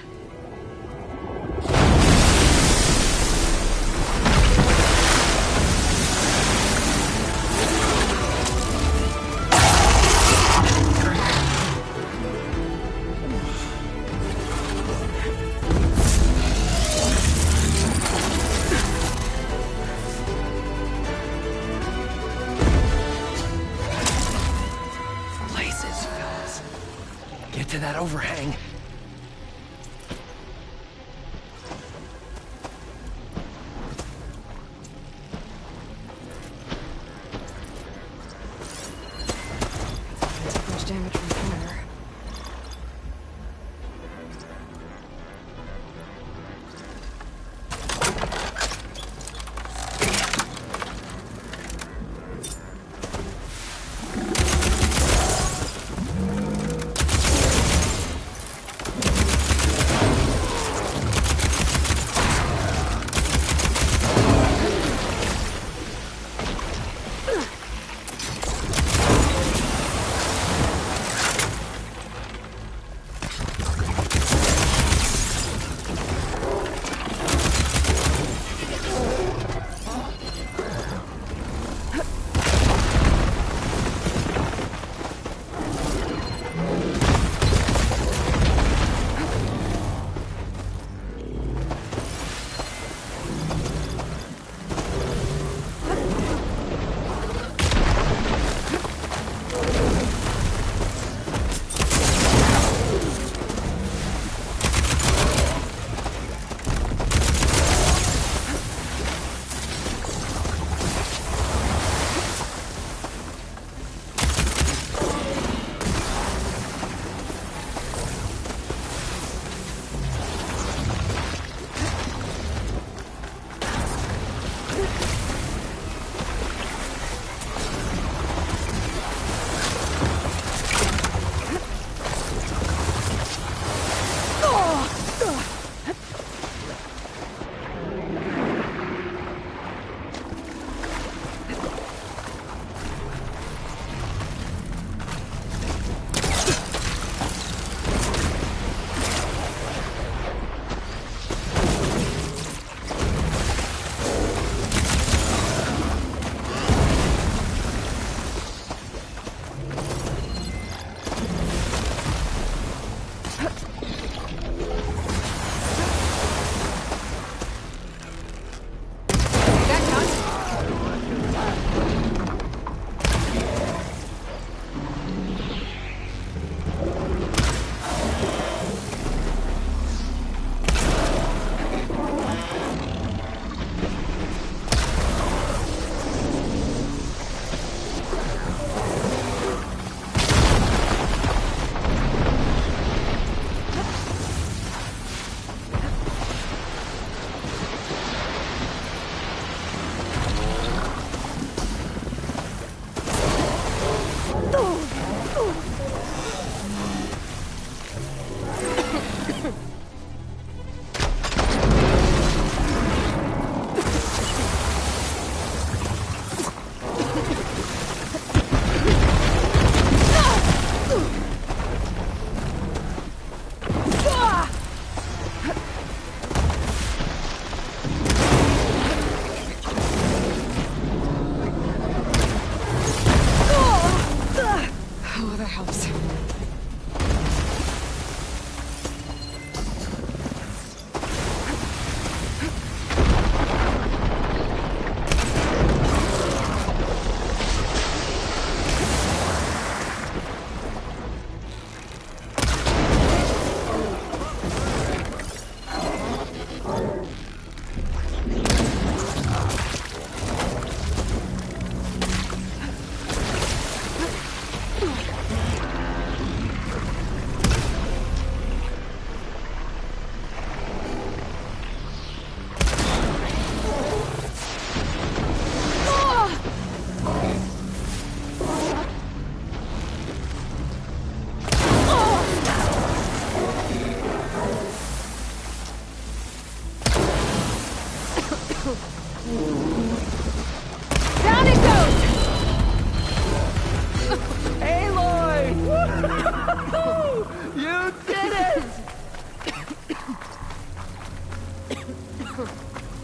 Places, fellas. Get to that overhang. Can't take much damage from fire.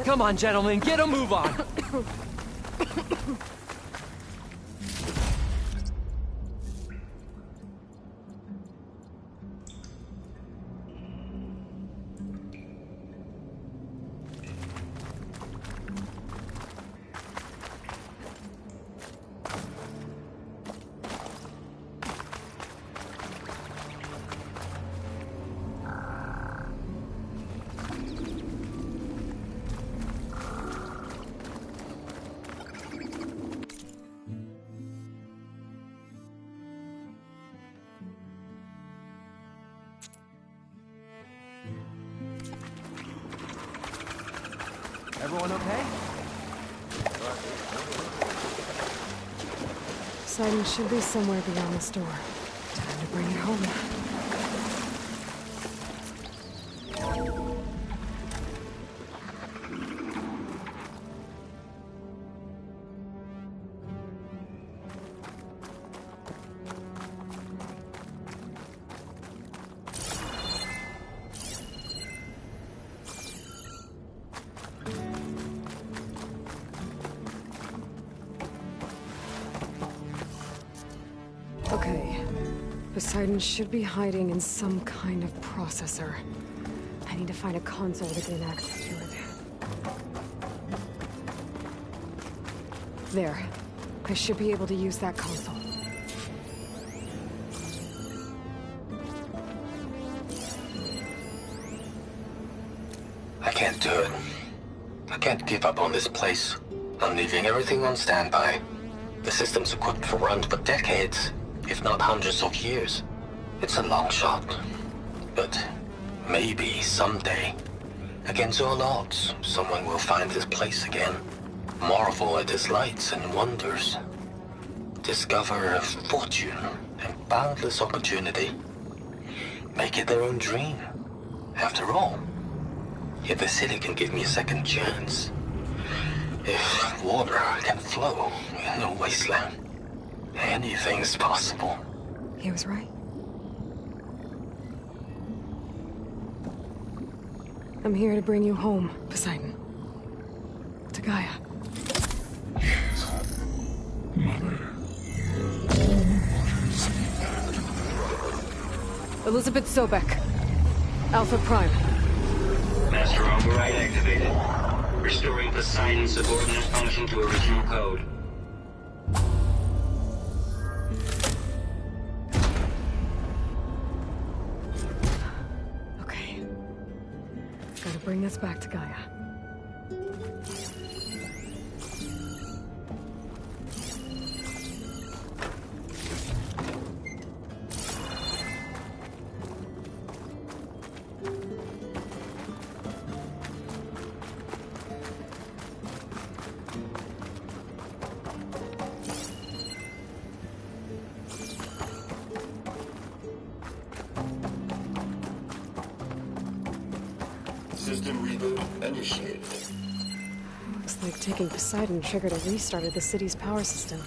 Come on, gentlemen, get a move on! Everyone okay? Poseidon should be somewhere beyond this door. Time to bring it home. Okay. Poseidon should be hiding in some kind of processor. I need to find a console to gain access to it. There. I should be able to use that console. I can't do it. I can't give up on this place. I'm leaving everything on standby. The system's equipped for runs for decades, if not hundreds of years. It's a long shot. But maybe someday, against all odds, someone will find this place again. Marvel at its lights and wonders. Discover a fortune and boundless opportunity. Make it their own dream. After all, if the city can give me a second chance, if water can flow in a wasteland, anything's possible. He was right. I'm here to bring you home, Poseidon. To Gaia. Elizabeth Sobek. Alpha Prime. Master override activated. Restoring Poseidon's subordinate function to original code. Okay. Gotta bring this back to Gaia. System reboot initiated. Looks like taking Poseidon triggered a restart of the city's power system.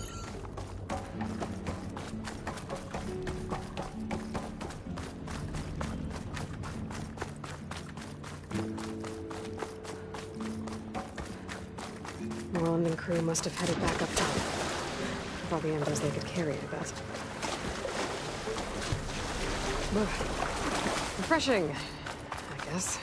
Moreland and crew must have headed back up top. With all the embers they could carry, I bet. Refreshing, I guess.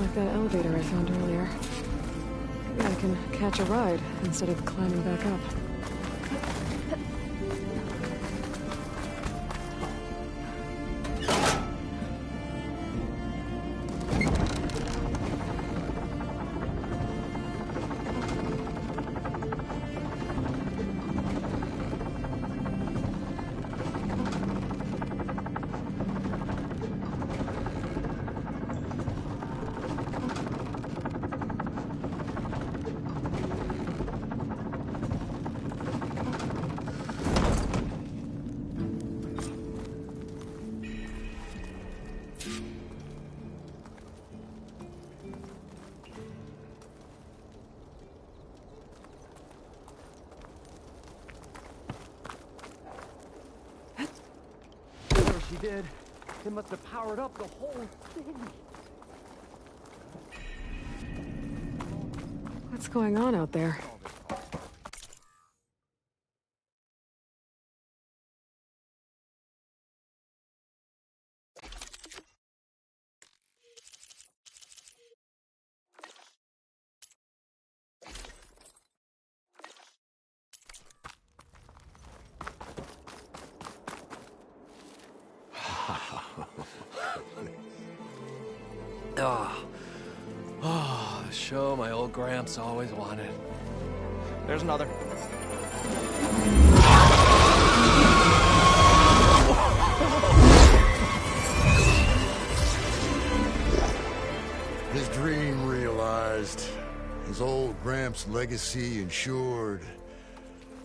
like that elevator I found earlier. Maybe I can catch a ride instead of climbing back up. She did. It must have powered up the whole thing. What's going on out there? Oh, the show my old Gramps always wanted. There's another. His dream realized. His old Gramps' legacy ensured.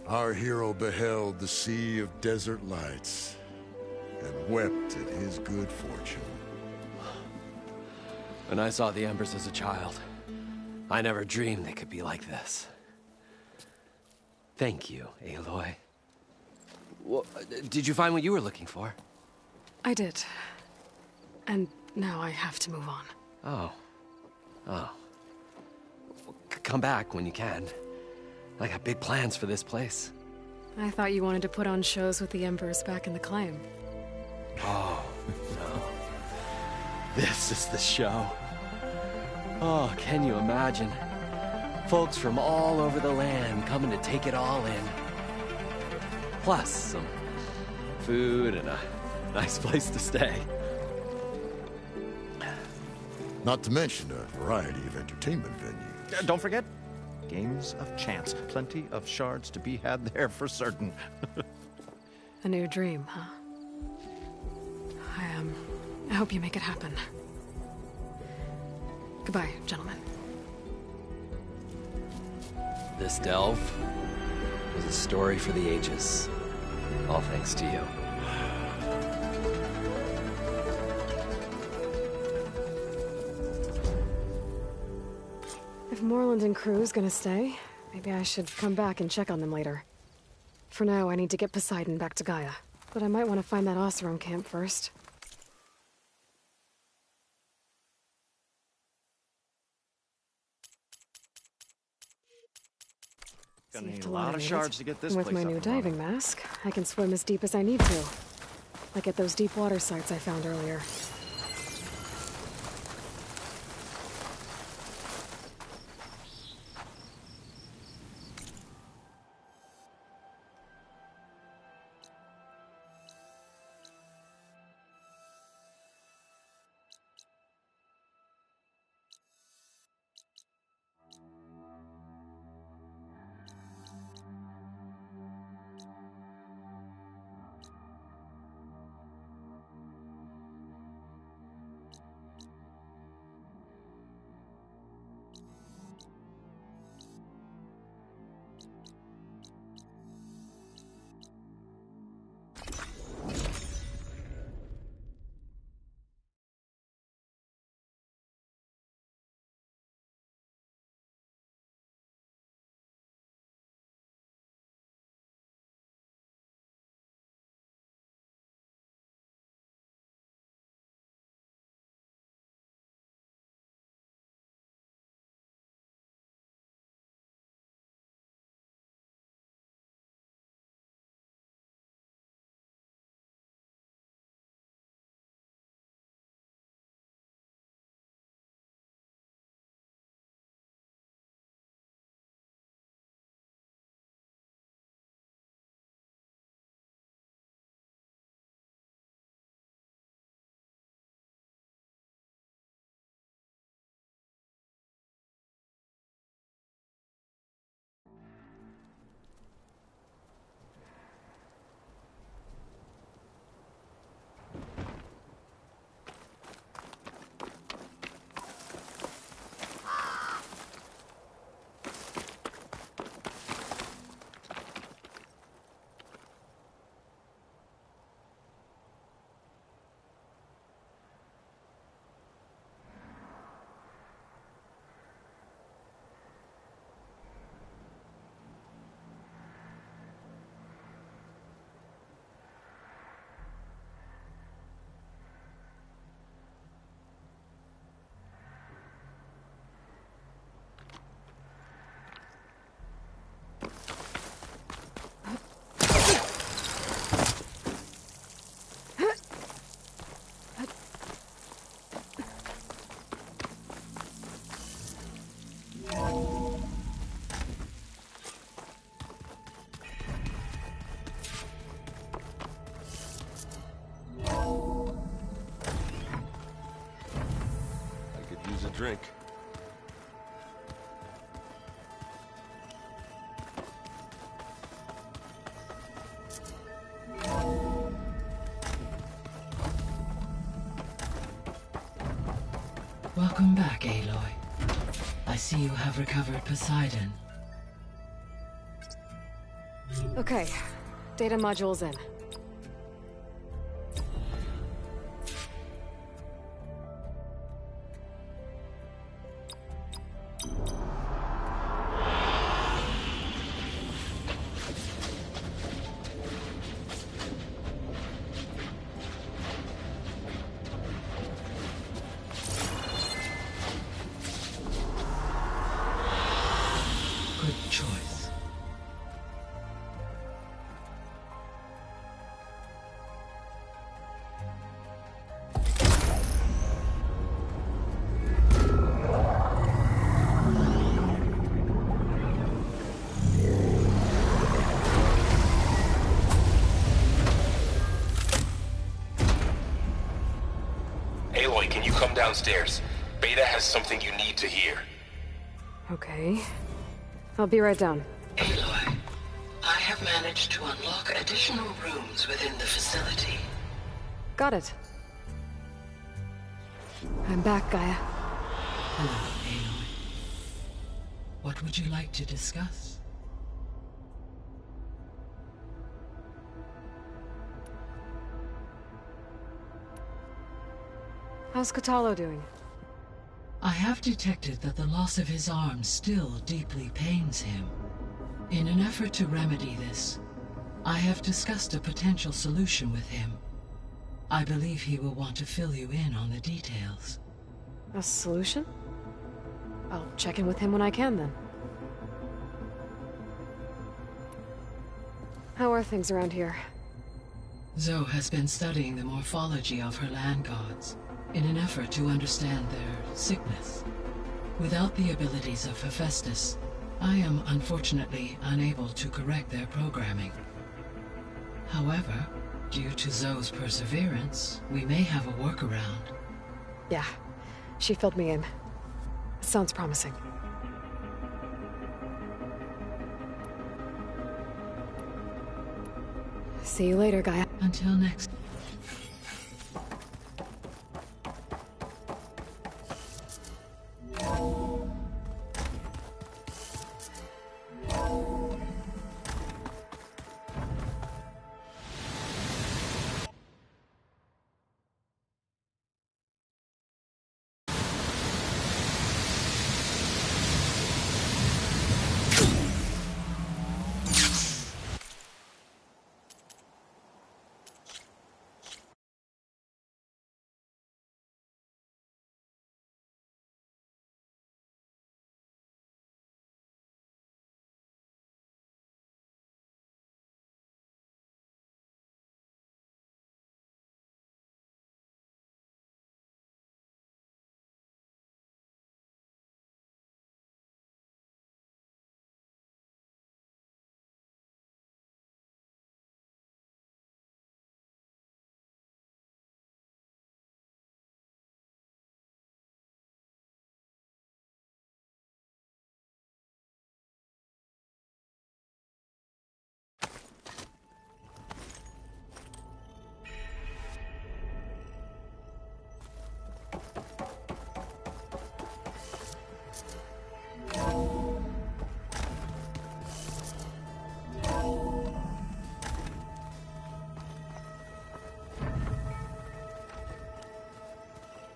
Our hero beheld the sea of desert lights and wept at his good fortune. When I saw the Embers as a child, I never dreamed they could be like this. Thank you, Aloy. Well, did you find what you were looking for? I did. And now I have to move on. Oh. Oh. Well, come back when you can. I got big plans for this place. I thought you wanted to put on shows with the Embers back in the claim. Oh, no. This is the show. Oh, can you imagine? Folks from all over the land coming to take it all in. Plus some food and a nice place to stay. Not to mention a variety of entertainment venues. Don't forget, games of chance. Plenty of shards to be had there for certain. A new dream, huh? I hope you make it happen. Goodbye, gentlemen. This delve was a story for the ages. All thanks to you. If Moreland and crew's gonna stay, maybe I should come back and check on them later. For now, I need to get Poseidon back to Gaia. But I might want to find that Oseram camp first. Gonna Safe need to a lot of eliminate shards it. to get this And with place my up new and running. diving mask, I can swim as deep as I need to. Like at those deep water sites I found earlier. drink. Welcome back, Aloy. I see you have recovered Poseidon. Okay, data module's in. Good choice. Aloy, can you come downstairs? Beta has something you need to hear. Okay. I'll be right down. Aloy, I have managed to unlock additional rooms within the facility. Got it. I'm back, Gaia. Hello, Aloy. What would you like to discuss? How's Kotallo doing? I have detected that the loss of his arm still deeply pains him. In an effort to remedy this, I have discussed a potential solution with him. I believe he will want to fill you in on the details. A solution? I'll check in with him when I can, then. How are things around here? Zoe has been studying the morphology of her land gods in an effort to understand their sickness. Without the abilities of Hephaestus, I am unfortunately unable to correct their programming. However, due to Zoe's perseverance, we may have a workaround. Yeah, she filled me in. Sounds promising. See you later, Gaia. Until next.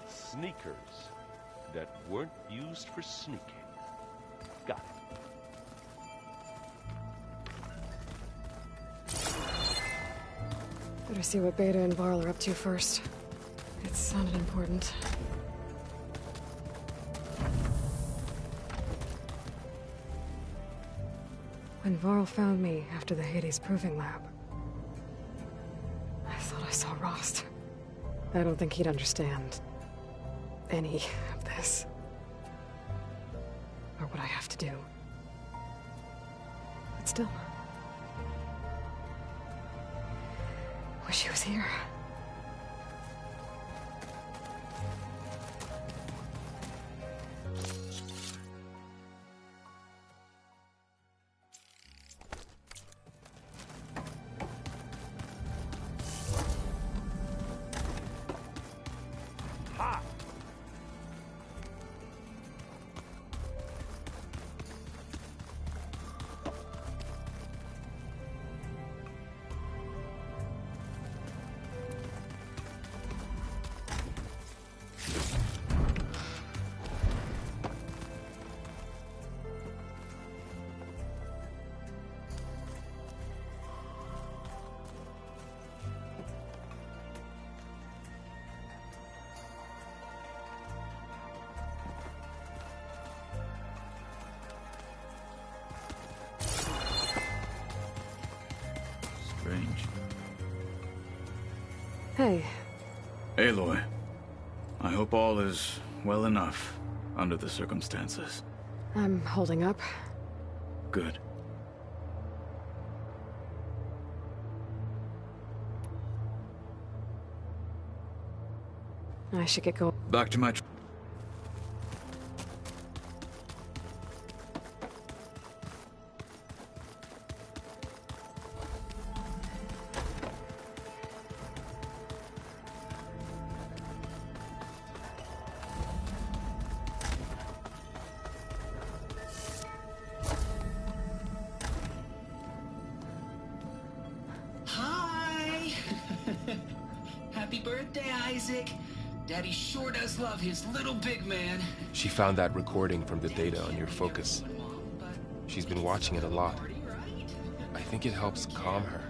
Sneakers that weren't used for sneaking. Got it. Better see what Beta and Varl are up to first. It sounded important. When Varl found me after the Hades Proving Lab, I thought I saw Rost. I don't think he'd understand any of this. Or what I have to do. But still. Wish he was here. Hey. Aloy, I hope all is well enough under the circumstances. I'm holding up. Good. I should get going. Back to my... Hi! Happy birthday, Isaac. Daddy sure does love his little big man. She found that recording from the data on your focus. She's been watching it a lot. I think it helps calm her.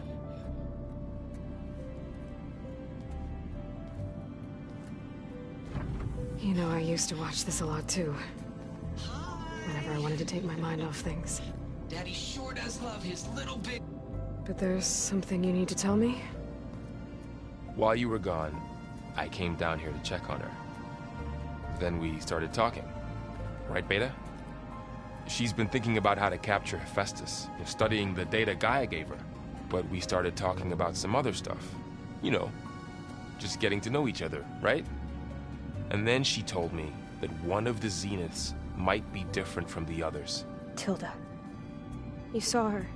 You know, I used to watch this a lot too. Whenever I wanted to take my mind off things. Daddy sure does love his little big... But there's something you need to tell me? While you were gone, I came down here to check on her. Then we started talking. Right, Beta? She's been thinking about how to capture Hephaestus, studying the data Gaia gave her. But we started talking about some other stuff. You know, just getting to know each other, right? And then she told me that one of the Zeniths might be different from the others. Tilda. You saw her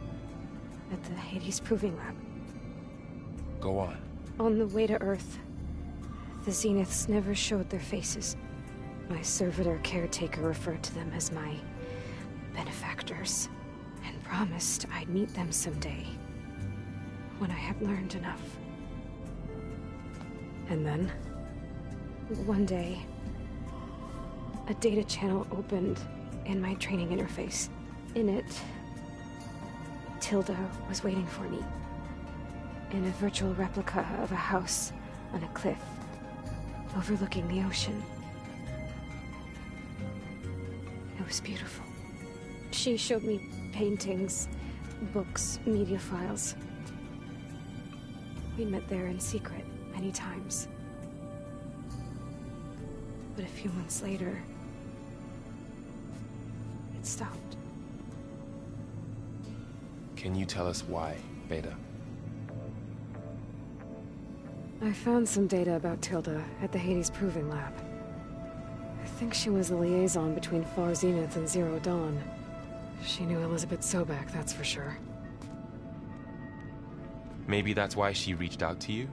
at the Hades Proving Lab. Go on. On the way to Earth, the Zeniths never showed their faces. My servitor caretaker referred to them as my benefactors, and promised I'd meet them someday, when I had learned enough. And then, one day, a data channel opened in my training interface. In it, Tilda was waiting for me, in a virtual replica of a house on a cliff, overlooking the ocean. It was beautiful. She showed me paintings, books, media files. We met there in secret many times. But a few months later, it stopped. Can you tell us why, Beta? I found some data about Tilda at the Hades Proving Lab. I think she was a liaison between Far Zenith and Zero Dawn. She knew Elizabeth Sobek, that's for sure. Maybe that's why she reached out to you?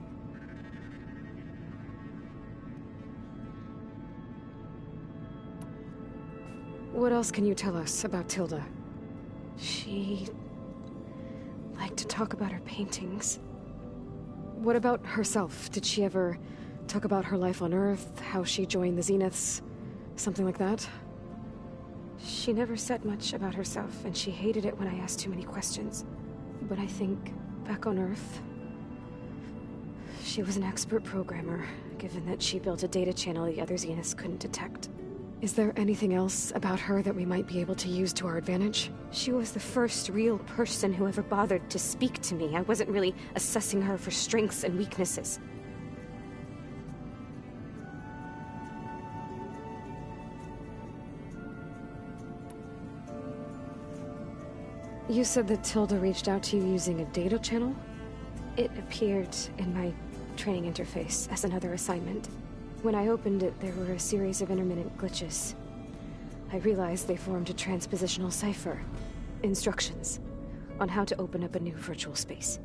What else can you tell us about Tilda? She liked to talk about her paintings. What about herself? Did she ever talk about her life on Earth, how she joined the Zeniths, something like that? She never said much about herself, and she hated it when I asked too many questions. But I think, back on Earth, she was an expert programmer, given that she built a data channel the other Zeniths couldn't detect. Is there anything else about her that we might be able to use to our advantage? She was the first real person who ever bothered to speak to me. I wasn't really assessing her for strengths and weaknesses. You said that Tilda reached out to you using a data channel? It appeared in my training interface as another assignment. When I opened it, there were a series of intermittent glitches. I realized they formed a transpositional cipher. Instructions on how to open up a new virtual space.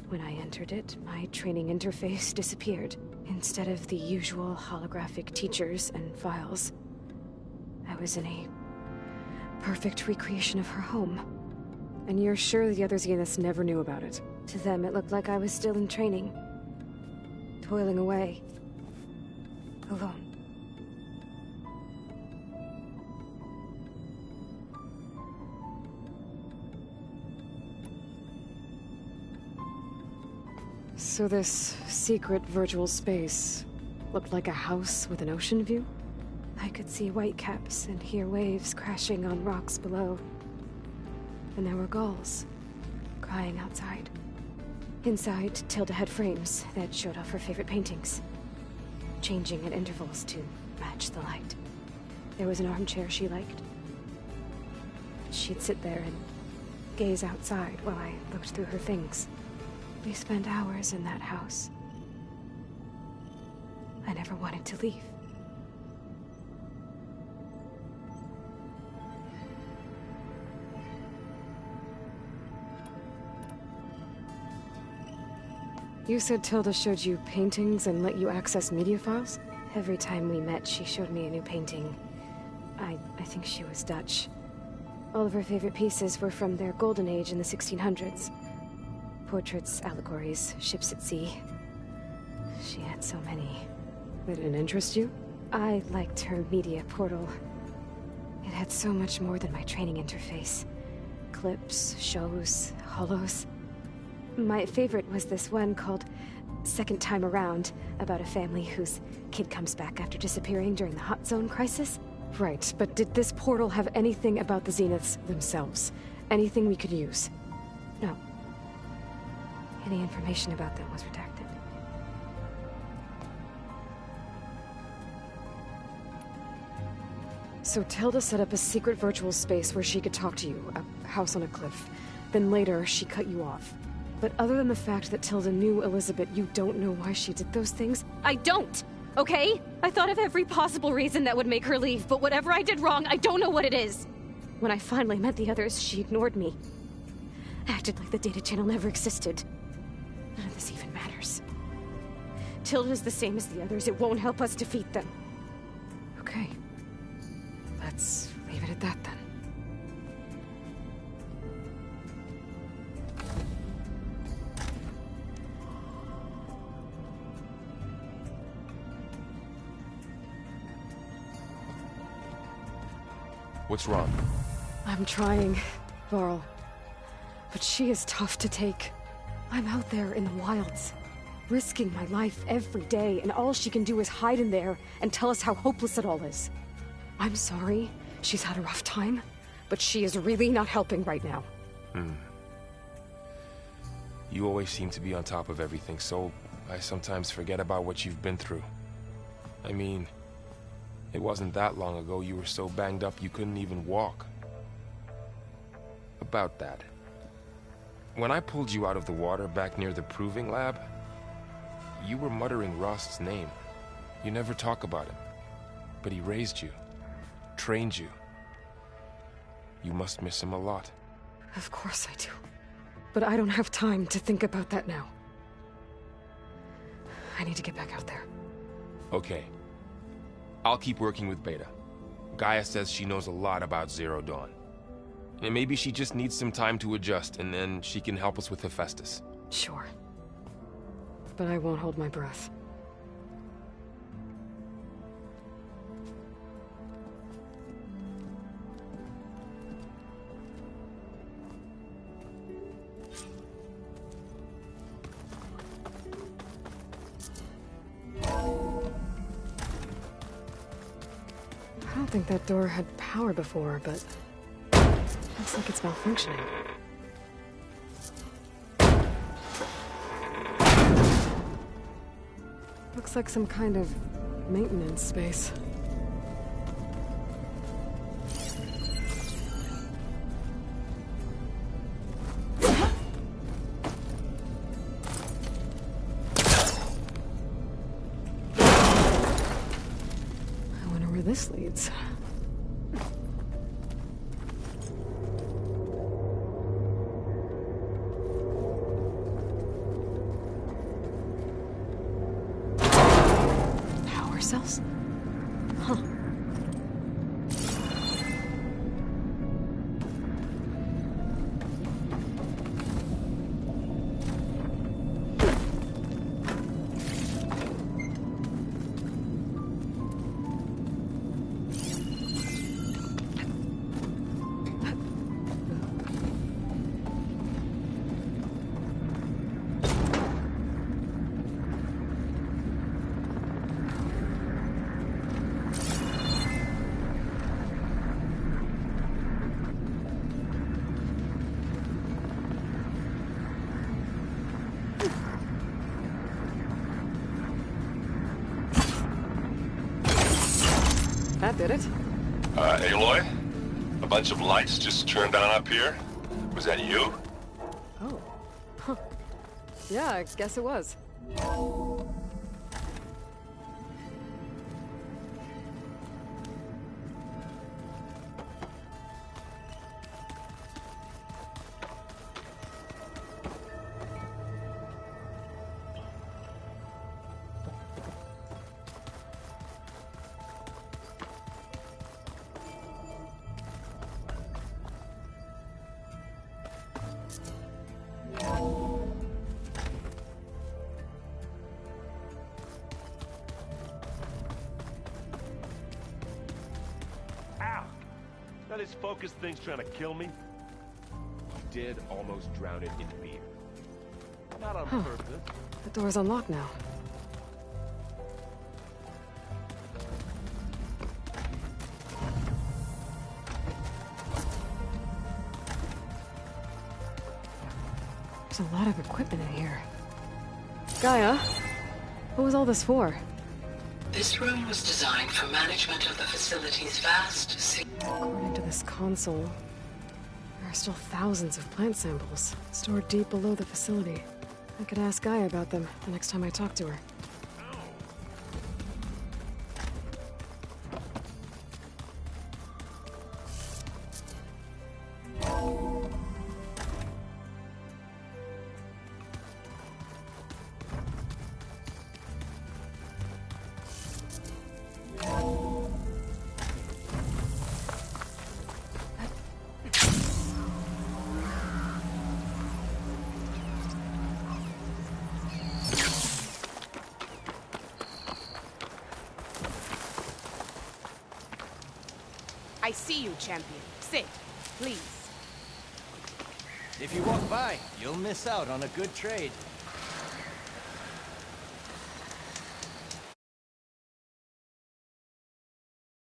When I entered it, my training interface disappeared. Instead of the usual holographic teachers and files, I was in a perfect recreation of her home. And you're sure the other Zeniths never knew about it? To them, it looked like I was still in training. Toiling away. Alone. So this secret virtual space looked like a house with an ocean view? I could see whitecaps and hear waves crashing on rocks below. And there were gulls crying outside. Inside, Tilda had frames that showed off her favorite paintings, changing at intervals to match the light. There was an armchair she liked. She'd sit there and gaze outside while I looked through her things. We spent hours in that house. I never wanted to leave. You said Tilda showed you paintings and let you access media files? Every time we met, she showed me a new painting. I think she was Dutch. All of her favorite pieces were from their golden age in the 1600s. Portraits, allegories, ships at sea. She had so many. That didn't interest you? I liked her media portal. It had so much more than my training interface. Clips, shows, holos. My favorite was this one called Second Time Around, about a family whose kid comes back after disappearing during the Hot Zone crisis. Right, but did this portal have anything about the Zeniths themselves? Anything we could use? No. Any information about them was redacted. So Tilda set up a secret virtual space where she could talk to you, a house on a cliff. Then later, she cut you off. But other than the fact that Tilda knew Elizabeth, you don't know why she did those things? I don't! Okay? I thought of every possible reason that would make her leave, but whatever I did wrong, I don't know what it is! When I finally met the others, she ignored me. Acted like the data channel never existed. None of this even matters. Tilda's the same as the others. It won't help us defeat them. Okay. Let's leave it at that, then. What's wrong? I'm trying, Varl. But she is tough to take. I'm out there in the wilds, risking my life every day, and all she can do is hide in there and tell us how hopeless it all is. I'm sorry, she's had a rough time, but she is really not helping right now. You always seem to be on top of everything, so I sometimes forget about what you've been through. I mean, it wasn't that long ago you were so banged up you couldn't even walk. About that. When I pulled you out of the water back near the proving lab, you were muttering Rost's name. You never talk about him. But he raised you, trained you. You must miss him a lot. Of course I do. But I don't have time to think about that now. I need to get back out there. Okay. I'll keep working with Beta. Gaia says she knows a lot about Zero Dawn. And maybe she just needs some time to adjust, and then she can help us with Hephaestus. Sure. But I won't hold my breath. I don't think that door had power before, but looks like it's malfunctioning. Looks like some kind of maintenance space. I wonder where this leads. Cells? Huh. that did it. Aloy? A bunch of lights just turned on up here? Was that you? Oh. Huh. Yeah, I guess it was. Ow! Now this focus thing's trying to kill me. You did almost drown it in beer. Not on purpose. The door's unlocked now. There's a lot of equipment in here. Gaia, what was all this for? This room was designed for management of the facility's vast... According to this console, there are still thousands of plant samples stored deep below the facility. I could ask Gaia about them the next time I talk to her. I see you, champion. Sit, please. If you walk by, you'll miss out on a good trade.